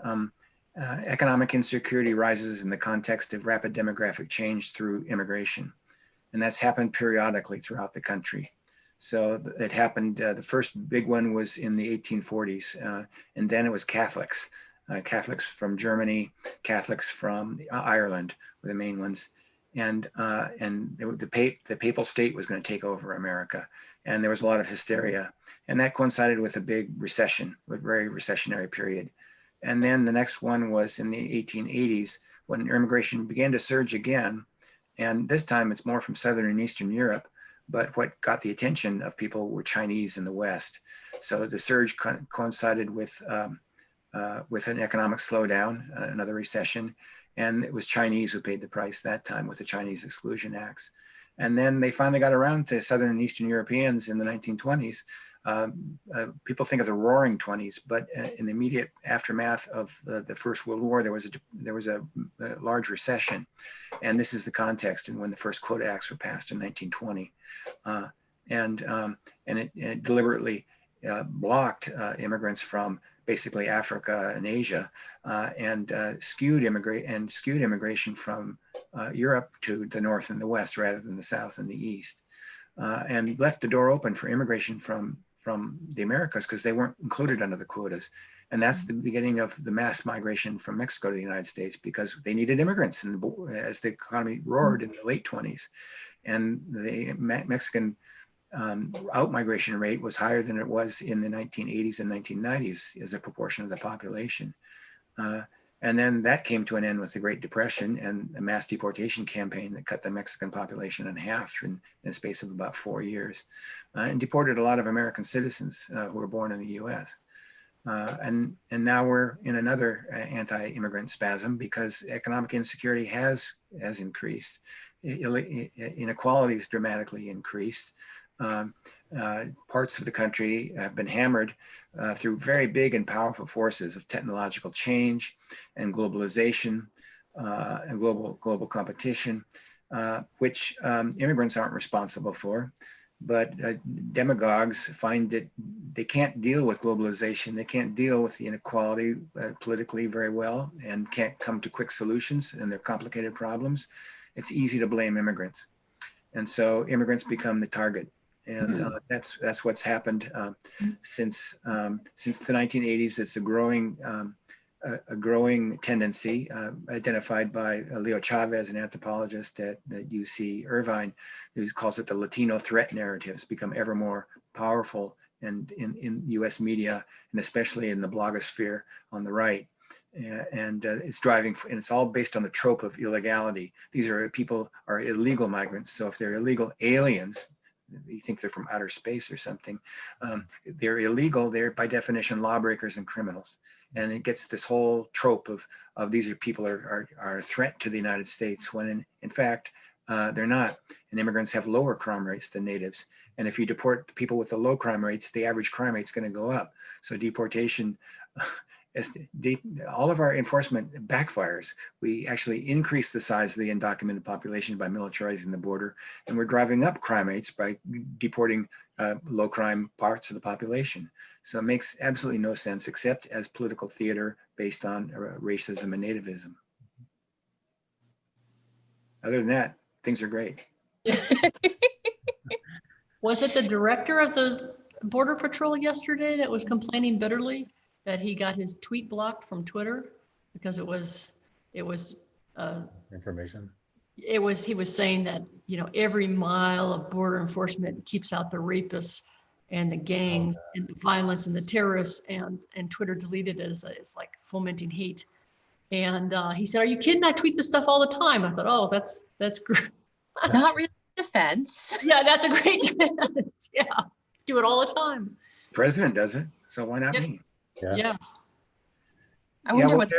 economic insecurity rises in the context of rapid demographic change through immigration, and that's happened periodically throughout the country. So it happened. The first big one was in the 1840s, and then it was Catholics. Catholics from Germany, Catholics from Ireland were the main ones, and the papal state was going to take over America, and there was a lot of hysteria, and that coincided with a big recession, a very recessionary period. And then the next one was in the 1880s when immigration began to surge again, and this time it's more from Southern and Eastern Europe, but what got the attention of people were Chinese in the West. So the surge coincided with an economic slowdown, another recession, and it was Chinese who paid the price that time with the Chinese Exclusion Acts. And then they finally got around to Southern and Eastern Europeans in the 1920s. People think of the Roaring 20s, but in the immediate aftermath of the First World War, there was a large recession, and this is the context and when the first quota acts were passed in 1920, and it deliberately blocked immigrants from basically Africa and Asia, and skewed immigration from Europe to the north and the west rather than the south and the east, and left the door open for immigration from the Americas because they weren't included under the quotas. And that's the beginning of the mass migration from Mexico to the United States because they needed immigrants as the economy roared in the late 20s. And the Mexican out-migration rate was higher than it was in the 1980s and 1990s as a proportion of the population. And then that came to an end with the Great Depression and a mass deportation campaign that cut the Mexican population in half in a space of about 4 years, and deported a lot of American citizens who were born in the US. And now we're in another anti-immigrant spasm because economic insecurity has increased. Inequalities dramatically increased. Parts of the country have been hammered through very big and powerful forces of technological change and globalization and global competition, which immigrants aren't responsible for. But demagogues find that they can't deal with globalization, they can't deal with the inequality politically very well, and can't come to quick solutions in their complicated problems. It's easy to blame immigrants. And so immigrants become the target. And that's what's happened since the 1980s. It's a growing tendency identified by Leo Chavez, an anthropologist at UC Irvine, who calls it the Latino threat narrative. It's become ever more powerful and in US media, and especially in the blogosphere on the right. And it's driving, and it's all based on the trope of illegality. These are people are illegal migrants. So if they're illegal aliens, you think they're from outer space or something, they're illegal, they're by definition lawbreakers and criminals. And it gets this whole trope of these are people are a threat to the United States, when in fact, they're not. And immigrants have lower crime rates than natives. And if you deport people with the low crime rates, the average crime rate is going to go up. So deportation, all of our enforcement backfires. We actually increase the size of the undocumented population by militarizing the border, and we're driving up crime rates by deporting low crime parts of the population. So it makes absolutely no sense except as political theater based on racism and nativism. Other than that, things are great. Was it the director of the Border Patrol yesterday that was complaining bitterly that he got his tweet blocked from Twitter because it was Information. he was saying that, you know, every mile of border enforcement keeps out the rapists and the gangs and the violence and the terrorists, and Twitter deleted it as like fomenting hate. And he said, "Are you kidding? I tweet this stuff all the time." I thought, oh, that's great. Not really defense. Yeah, that's a great defense. Yeah, do it all the time. The president does it, so why not Yeah. me? Yeah. I wonder what's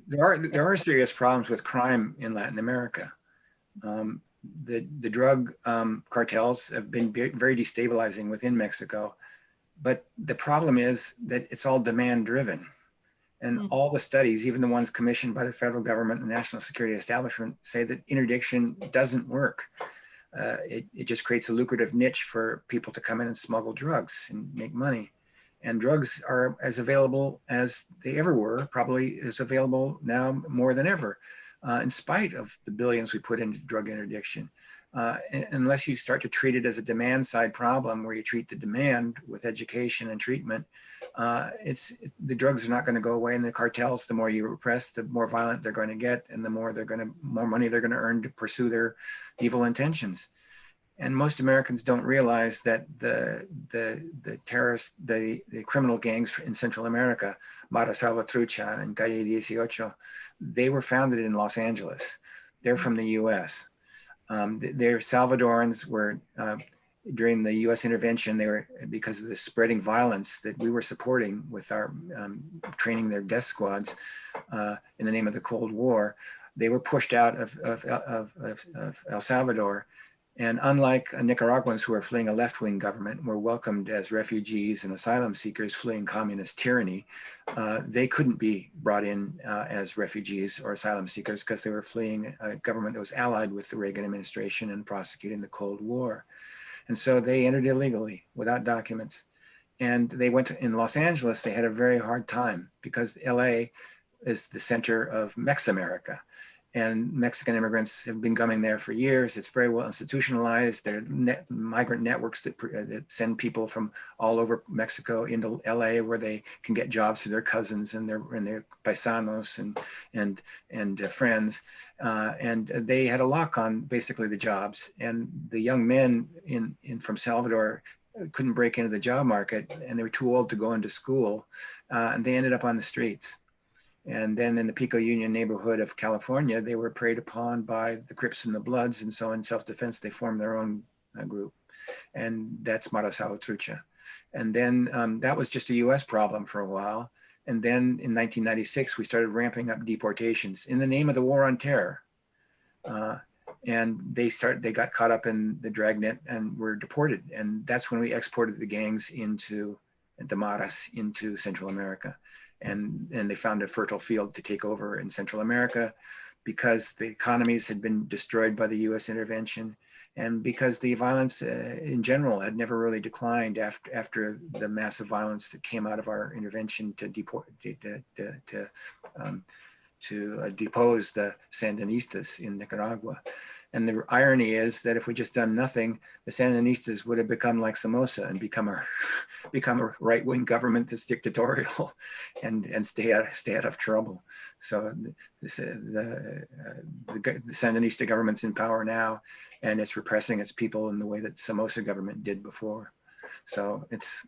there are serious problems with crime in Latin America. The drug cartels have been very destabilizing within Mexico, but the problem is that it's all demand driven, And Mm. all the studies, even the ones commissioned by the federal government and the national security establishment, say that interdiction doesn't work. It just creates a lucrative niche for people to come in and smuggle drugs and make money. And drugs are as available as they ever were, probably is available now more than ever, in spite of the billions we put into drug interdiction. Unless you start to treat it as a demand side problem where you treat the demand with education and treatment, the drugs are not going to go away, and the cartels, the more you repress, the more violent they're going to get, and the more money they're going to earn to pursue their evil intentions. And most Americans don't realize that the criminal gangs in Central America, Mara Salvatrucha and Calle 18, they were founded in Los Angeles. They're from the U.S. Their Salvadorans were, during the U.S. intervention, they were, because of the spreading violence that we were supporting with our training their death squads in the name of the Cold War, they were pushed out of El Salvador. And unlike Nicaraguans who are fleeing a left-wing government, were welcomed as refugees and asylum seekers fleeing communist tyranny, they couldn't be brought in as refugees or asylum seekers because they were fleeing a government that was allied with the Reagan administration and prosecuting the Cold War. And so they entered illegally without documents. And they went to, in Los Angeles, they had a very hard time because LA is the center of Mex-America. And Mexican immigrants have been coming there for years. It's very well institutionalized. There are migrant networks that send people from all over Mexico into LA, where they can get jobs to their cousins and their paisanos and friends. And they had a lock on basically the jobs. And the young men from Salvador couldn't break into the job market, and they were too old to go into school, and they ended up on the streets. And then in the Pico Union neighborhood of California, they were preyed upon by the Crips and the Bloods. And so in self-defense, they formed their own group. And that's Mara Salvatrucha. And then that was just a US problem for a while. And then in 1996, we started ramping up deportations in the name of the war on terror. And they got caught up in the dragnet and were deported. And that's when we exported the gangs into the Maras into Central America. And they found a fertile field to take over in Central America because the economies had been destroyed by the US intervention, and because the violence in general had never really declined after the massive violence that came out of our intervention to depose the Sandinistas in Nicaragua. And the irony is that if we just done nothing, the Sandinistas would have become like Somoza and become a right-wing government that's dictatorial and stay out of trouble. So the Sandinista government's in power now, and it's repressing its people in the way that Somoza government did before. So it's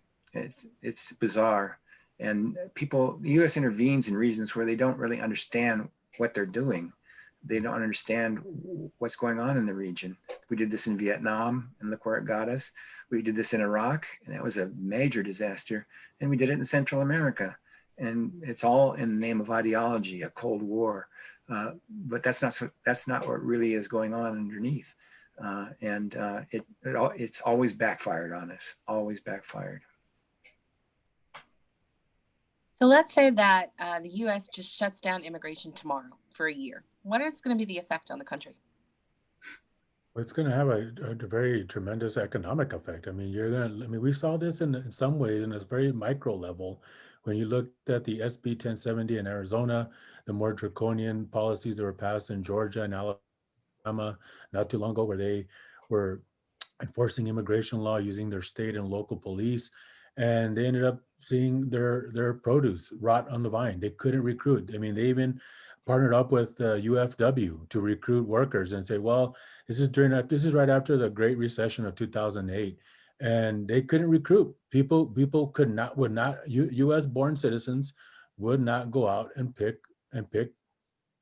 bizarre. And the U.S. intervenes in regions where they don't really understand what they're doing. They don't understand what's going on in the region. We did this in Vietnam, and look where it got us. We did this in Iraq, and that was a major disaster. And we did it in Central America. And it's all in the name of ideology, a Cold War. But that's not what really is going on underneath. It's always backfired on us, always backfired. So let's say that the U.S. just shuts down immigration tomorrow for a year. What is going to be the effect on the country? Well, it's going to have a very tremendous economic effect. I mean, we saw this in some ways in a very micro level. When you looked at the SB 1070 in Arizona, the more draconian policies that were passed in Georgia and Alabama not too long ago, where they were enforcing immigration law using their state and local police, and they ended up seeing their produce rot on the vine. They couldn't recruit. I mean, they even partnered up with UFW to recruit workers and say, well, this is right after the Great Recession of 2008, and they couldn't recruit people. People would not. U.S. born citizens would not go out and pick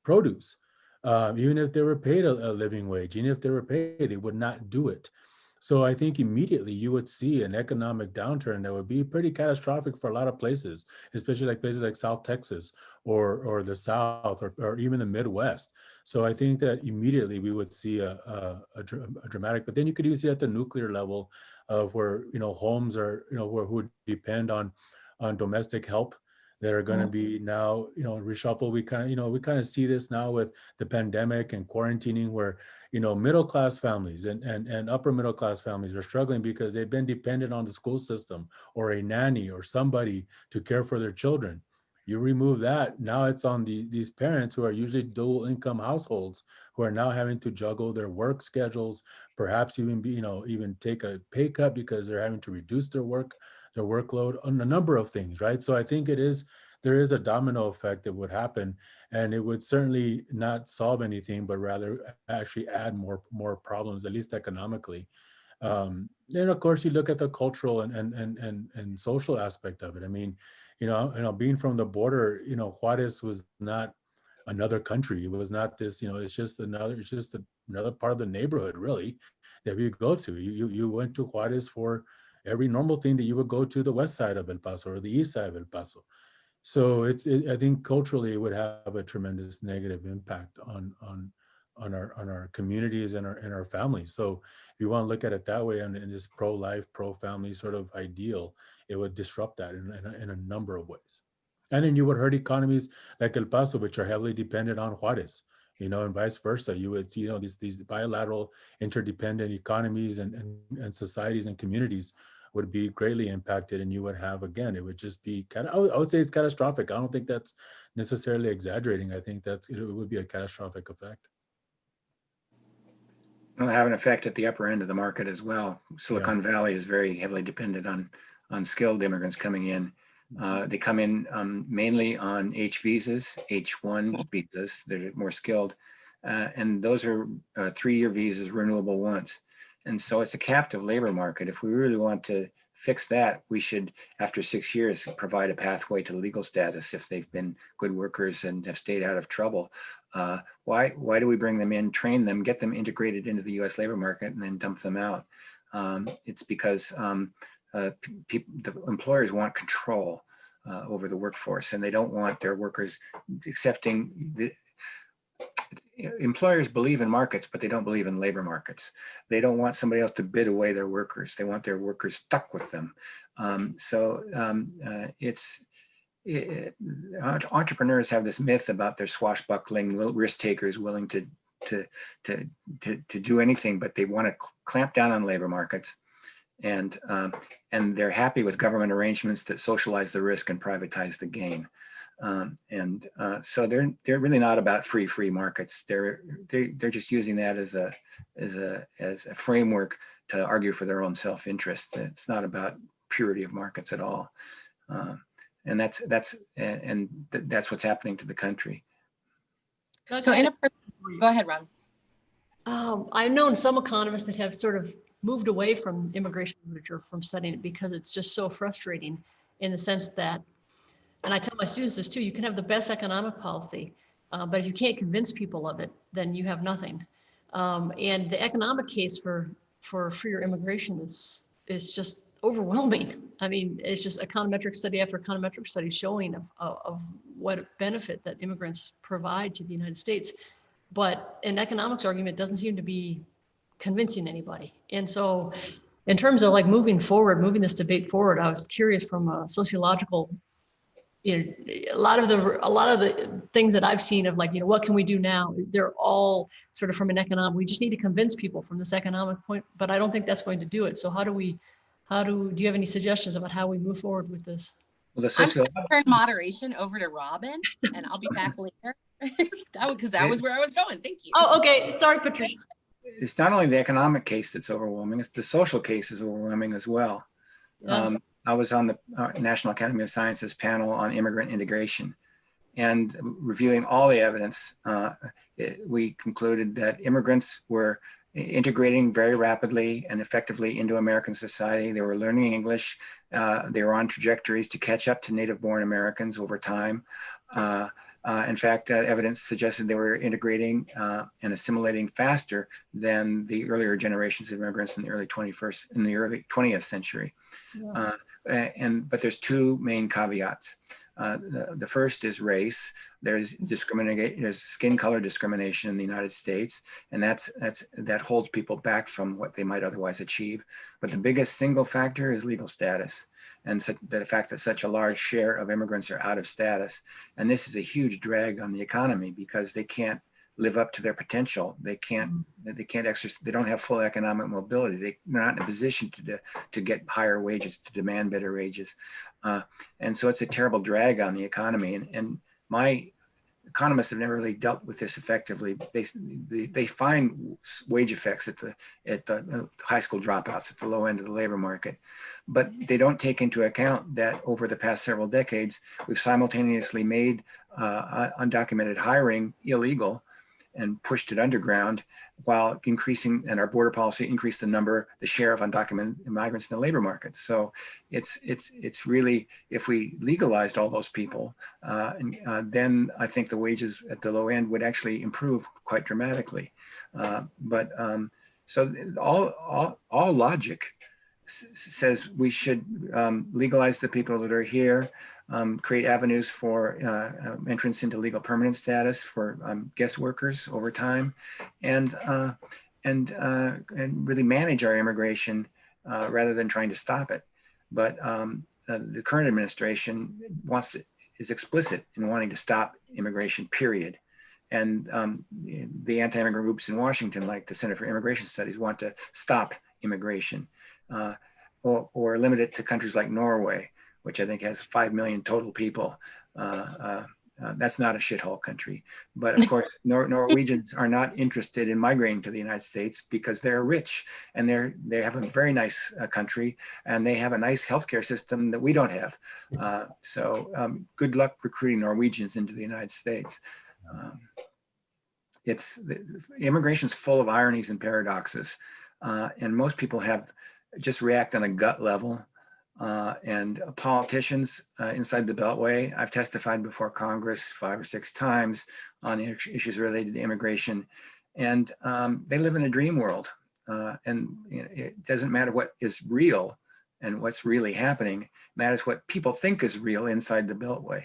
produce, even if they were paid a living wage. Even if they were paid, they would not do it. So I think immediately you would see an economic downturn that would be pretty catastrophic for a lot of places, especially like places like South Texas or the South or even the Midwest. So I think that immediately we would see a dramatic, but then you could even see at the nuclear level of where, homes are, who depend on domestic help, that are going to be now, reshuffled. We kind of see this now with the pandemic and quarantining, where, middle class families and upper middle class families are struggling because they've been dependent on the school system or a nanny or somebody to care for their children. You remove that, now it's on these parents who are usually dual income households, who are now having to juggle their work schedules, perhaps even even take a pay cut because they're having to reduce their workload on a number of things, right? So I think there is a domino effect that would happen, and it would certainly not solve anything, but rather actually add more problems, at least economically. And of course, you look at the cultural and social aspect of it. I mean, being from the border, Juarez was not another country. It was not this, it's just another part of the neighborhood, really, that we go to. You went to Juarez for every normal thing that you would go to the west side of El Paso or the east side of El Paso. So I think culturally it would have a tremendous negative impact on our communities and our families. So if you want to look at it that way, and in this pro-life, pro-family sort of ideal, it would disrupt that in a number of ways. And then you would hurt economies like El Paso, which are heavily dependent on Juarez, and vice versa. You would see, these bilateral interdependent economies and societies and communities would be greatly impacted, and you would have, again, it would just be I would say it's catastrophic. I don't think that's necessarily exaggerating. I think it would be a catastrophic effect. It'll have an effect at the upper end of the market as well. Silicon Valley is very heavily dependent on skilled immigrants coming in. They come in mainly on H visas, H1 visas. They're more skilled, and those are 3-year visas, renewable once. And so it's a captive labor market. If we really want to fix that, we should, after 6 years, provide a pathway to legal status if they've been good workers and have stayed out of trouble. Why do we bring them in, train them, get them integrated into the U.S. labor market, and then dump them out? It's because the employers want control over the workforce, and they don't want their workers accepting employers believe in markets, but they don't believe in labor markets. They don't want somebody else to bid away their workers. They want their workers stuck with them. Entrepreneurs have this myth about their swashbuckling risk takers willing to do anything, but they want to clamp down on labor markets. And they're happy with government arrangements that socialize the risk and privatize the gain. So they're really not about free markets. They're just using that as a framework to argue for their own self-interest. It's not about purity of markets at all. And that's what's happening to the country. So go ahead, Ron. I've known some economists that have sort of moved away from immigration literature, from studying it, because it's just so frustrating in the sense that, and I tell my students this too, you can have the best economic policy, but if you can't convince people of it, then you have nothing. And the economic case for freer immigration is just overwhelming. I mean, it's just econometric study after econometric study showing of what benefit that immigrants provide to the United States. But an economics argument doesn't seem to be convincing anybody. And so in terms of like moving this debate forward, I was curious from a sociological, a lot of the things that I've seen of like, what can we do now? They're all sort of from an economic, we just need to convince people from this economic point, but I don't think that's going to do it. So do you have any suggestions about how we move forward with this? Well, I'm just going to turn moderation over to Robin, and I'll be back later. Because that was where I was going. Thank you. Oh, okay. Sorry, Patricia. It's not only the economic case that's overwhelming, it's the social case is overwhelming as well. Yeah. I was on the National Academy of Sciences panel on immigrant integration, and reviewing all the evidence, we concluded that immigrants were integrating very rapidly and effectively into American society. They were learning English. They were on trajectories to catch up to native-born Americans over time. In fact, evidence suggested they were integrating and assimilating faster than the earlier generations of immigrants in the early 20th century. Yeah. But there's two main caveats. The first is race. There's skin color discrimination in the United States, and that holds people back from what they might otherwise achieve. But the biggest single factor is legal status. and the fact that such a large share of immigrants are out of status. And this is a huge drag on the economy because they can't live up to their potential. They can't exercise, they don't have full economic mobility. They're not in a position to get higher wages, to demand better wages. And so it's a terrible drag on the economy. And my economists have never really dealt with this effectively. They find wage effects at the high school dropouts, at the low end of the labor market, but they don't take into account that over the past several decades, we've simultaneously made undocumented hiring illegal and pushed it underground, while increasing, and our border policy increased the share of undocumented migrants in the labor market. So it's really, if we legalized all those people, then I think the wages at the low end would actually improve quite dramatically. So all logic says we should legalize the people that are here, create avenues for entrance into legal permanent status for guest workers over time, and really manage our immigration rather than trying to stop it. But the current administration is explicit in wanting to stop immigration, period. And the anti-immigrant groups in Washington, like the Center for Immigration Studies, want to stop immigration or limit it to countries like Norway, which I think has 5 million total people. That's not a shithole country. But of course, Norwegians are not interested in migrating to the United States because they're rich and they have a very nice country, and they have a nice healthcare system that we don't have. So good luck recruiting Norwegians into the United States. Immigration's full of ironies and paradoxes, and most people just react on a gut level. And politicians inside the Beltway, I've testified before Congress 5 or 6 times on issues related to immigration, and they live in a dream world. And it doesn't matter what is real and what's really happening. It matters what people think is real inside the Beltway.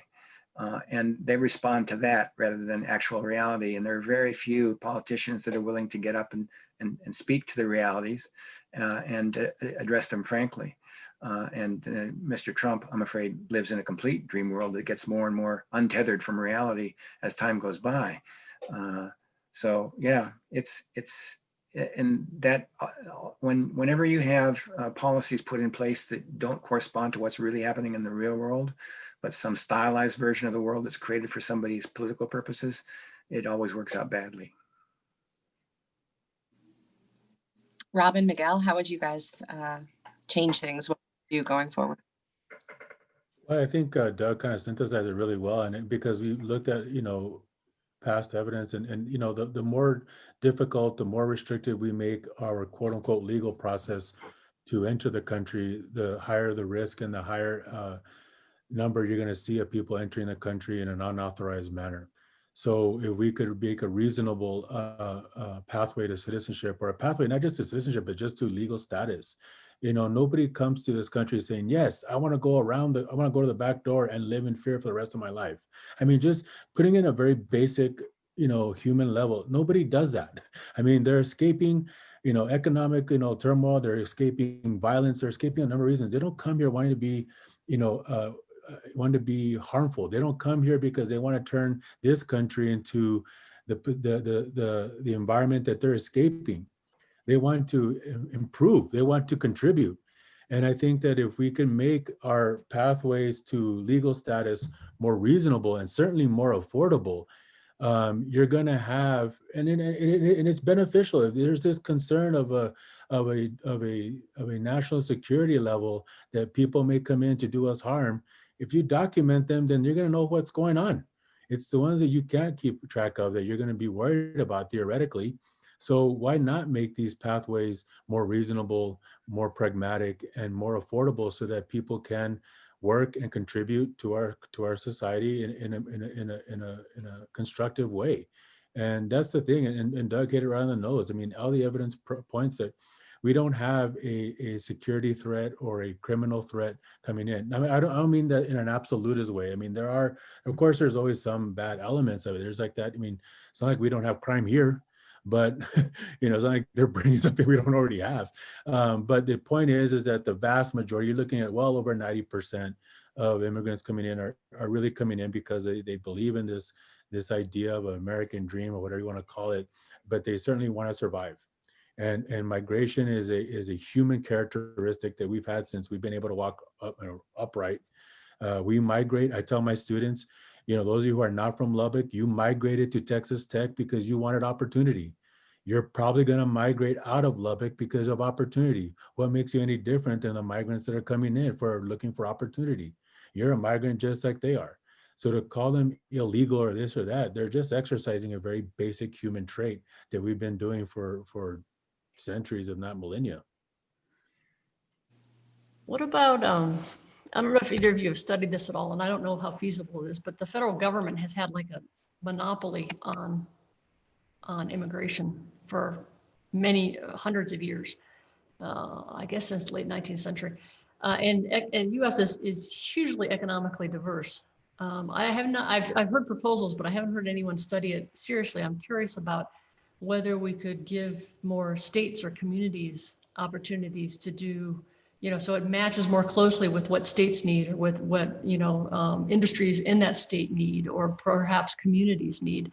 And they respond to that rather than actual reality. And there are very few politicians that are willing to get up and speak to the realities and address them frankly. And Mr. Trump, I'm afraid, lives in a complete dream world that gets more and more untethered from reality as time goes by. So yeah, it's and that whenever you have policies put in place that don't correspond to what's really happening in the real world, but some stylized version of the world that's created for somebody's political purposes, it always works out badly. Robin, Miguel, how would you guys change things? What would you do going forward? Well, I think Doug kind of synthesized it really well, and because we looked at past evidence, and the more difficult, the more restricted we make our quote unquote legal process to enter the country, the higher the risk and the higher number you're going to see of people entering the country in an unauthorized manner. So if we could make a reasonable pathway to citizenship, or a pathway not just to citizenship, but just to legal status. Nobody comes to this country saying, yes, I want to go to the back door and live in fear for the rest of my life. I mean, just putting in a very basic, human level, nobody does that. I mean, they're escaping, economic, turmoil, they're escaping violence, they're escaping a number of reasons. They don't come here wanting to be, want to be harmful. They don't come here because they want to turn this country into the environment that they're escaping. They want to improve. They want to contribute. And I think that if we can make our pathways to legal status more reasonable and certainly more affordable, you're going to have, and it's beneficial. If there's this concern of a national security level that people may come in to do us harm, if you document them, then you're going to know what's going on. It's the ones that you can't keep track of that you're going to be worried about theoretically. So why not make these pathways more reasonable, more pragmatic, and more affordable so that people can work and contribute to our society in a constructive way? And that's the thing. And Doug hit it right on the nose. I mean, all the evidence points that we don't have a security threat or a criminal threat coming in. I mean, I don't mean that in an absolutist way. I mean, of course, there's always some bad elements of it. There's like that. I mean, it's not like we don't have crime here. but it's not like they're bringing something we don't already have. But the point is that the vast majority, you're looking at well over 90% of immigrants coming in are really coming in because they believe in this idea of an American dream or whatever you want to call it, but they certainly want to survive. And migration is a human characteristic that we've had since we've been able to walk upright. We migrate. I tell my students, those of you who are not from Lubbock, you migrated to Texas Tech because you wanted opportunity. You're probably going to migrate out of Lubbock because of opportunity. What makes you any different than the migrants that are coming in for looking for opportunity? You're a migrant just like they are. So to call them illegal or this or that, they're just exercising a very basic human trait that we've been doing for centuries, if not millennia. What about, I don't know if either of you have studied this at all, and I don't know how feasible it is, but the federal government has had like a monopoly on immigration for many hundreds of years. I guess since the late 19th century. And US is hugely economically diverse. I've heard proposals, but I haven't heard anyone study it seriously. I'm curious about whether we could give more states or communities opportunities to do, so it matches more closely with what states need or with what, industries in that state need, or perhaps communities need,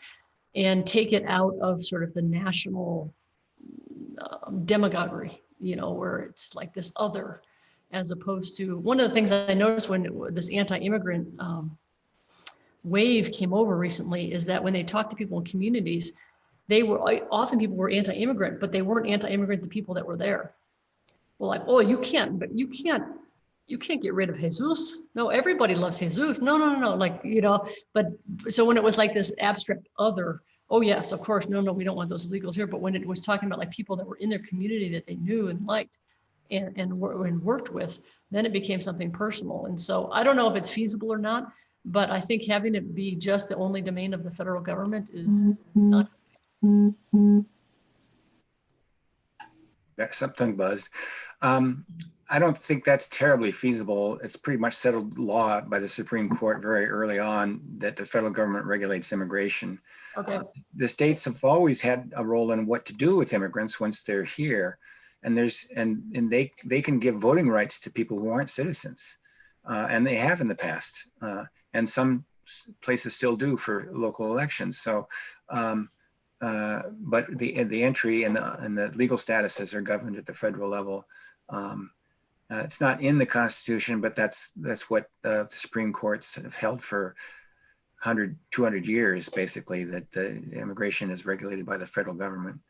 and take it out of sort of the national demagoguery, where it's like this other, as opposed to one of the things I noticed when this anti-immigrant wave came over recently is that when they talked to people in communities, often people were anti-immigrant, but they weren't anti-immigrant to people that were there. Well, like, oh, you can't get rid of Jesus. No, everybody loves Jesus. No. Like, but so when it was like this abstract other, oh yes, of course, no, we don't want those illegals here. But when it was talking about like people that were in their community that they knew and liked and worked with, then it became something personal. And so I don't know if it's feasible or not, but I think having it be just the only domain of the federal government is not. That's something buzzed. I don't think that's terribly feasible. It's pretty much settled law by the Supreme Court very early on that the federal government regulates immigration. Okay. The states have always had a role in what to do with immigrants once they're here, and they can give voting rights to people who aren't citizens, and they have in the past, and some places still do for local elections. So. But the entry and the legal statuses are governed at the federal level. It's not in the Constitution, but that's what the Supreme Courts have held for 100, 200 years, basically, that the immigration is regulated by the federal government.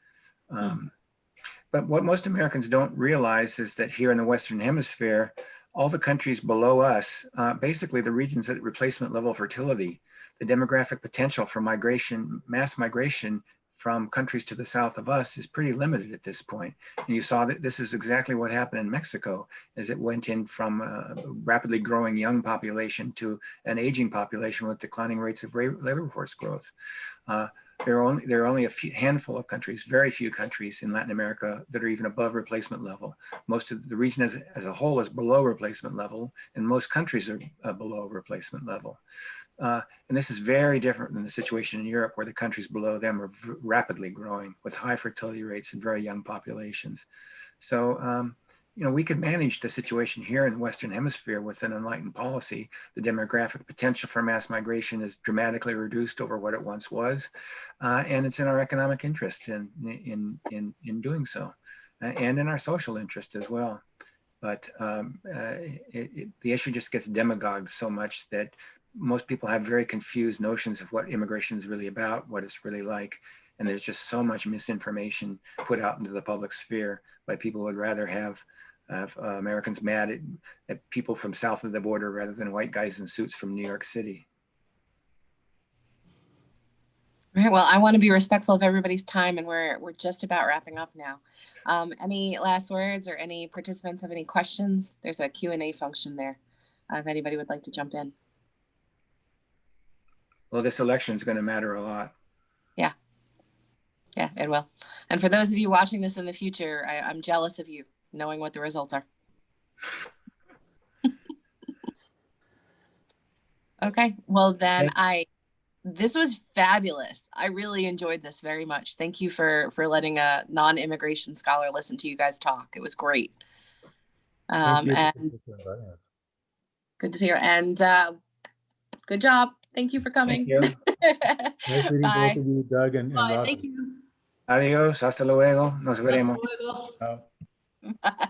But what most Americans don't realize is that here in the Western Hemisphere, all the countries below us, basically the regions at replacement level fertility, the demographic potential for migration, mass migration from countries to the south of us is pretty limited at this point. And you saw that this is exactly what happened in Mexico, as it went in from a rapidly growing young population to an aging population with declining rates of labor force growth. There are only a handful of countries, very few countries in Latin America that are even above replacement level. Most of the region as a whole is below replacement level, and most countries are below replacement level. And this is very different than the situation in Europe, where the countries below them are rapidly growing with high fertility rates and very young populations. So, we could manage the situation here in the Western Hemisphere with an enlightened policy. The demographic potential for mass migration is dramatically reduced over what it once was. And it's in our economic interest in doing so, and in our social interest as well. But the issue just gets demagogued so much that most people have very confused notions of what immigration is really about, what it's really like. And there's just so much misinformation put out into the public sphere by people who would rather have Americans mad at people from south of the border rather than white guys in suits from New York City. All right, well, I want to be respectful of everybody's time, and we're just about wrapping up now. Any last words, or any participants have any questions? There's a Q&A function there if anybody would like to jump in. Well, this election is going to matter a lot. Yeah, it will. And for those of you watching this in the future, I'm jealous of you, knowing what the results are. Okay, well then This was fabulous. I really enjoyed this very much. Thank you for letting a non-immigration scholar listen to you guys talk. It was great. Thank you And for inviting us. good to see you. And good job. Thank you for coming. Thank you. Nice meeting Bye. both of you, Doug and Bye, Robin. thank you. Adios, hasta luego, nos Hasta veremos. luego. Uh, Bye.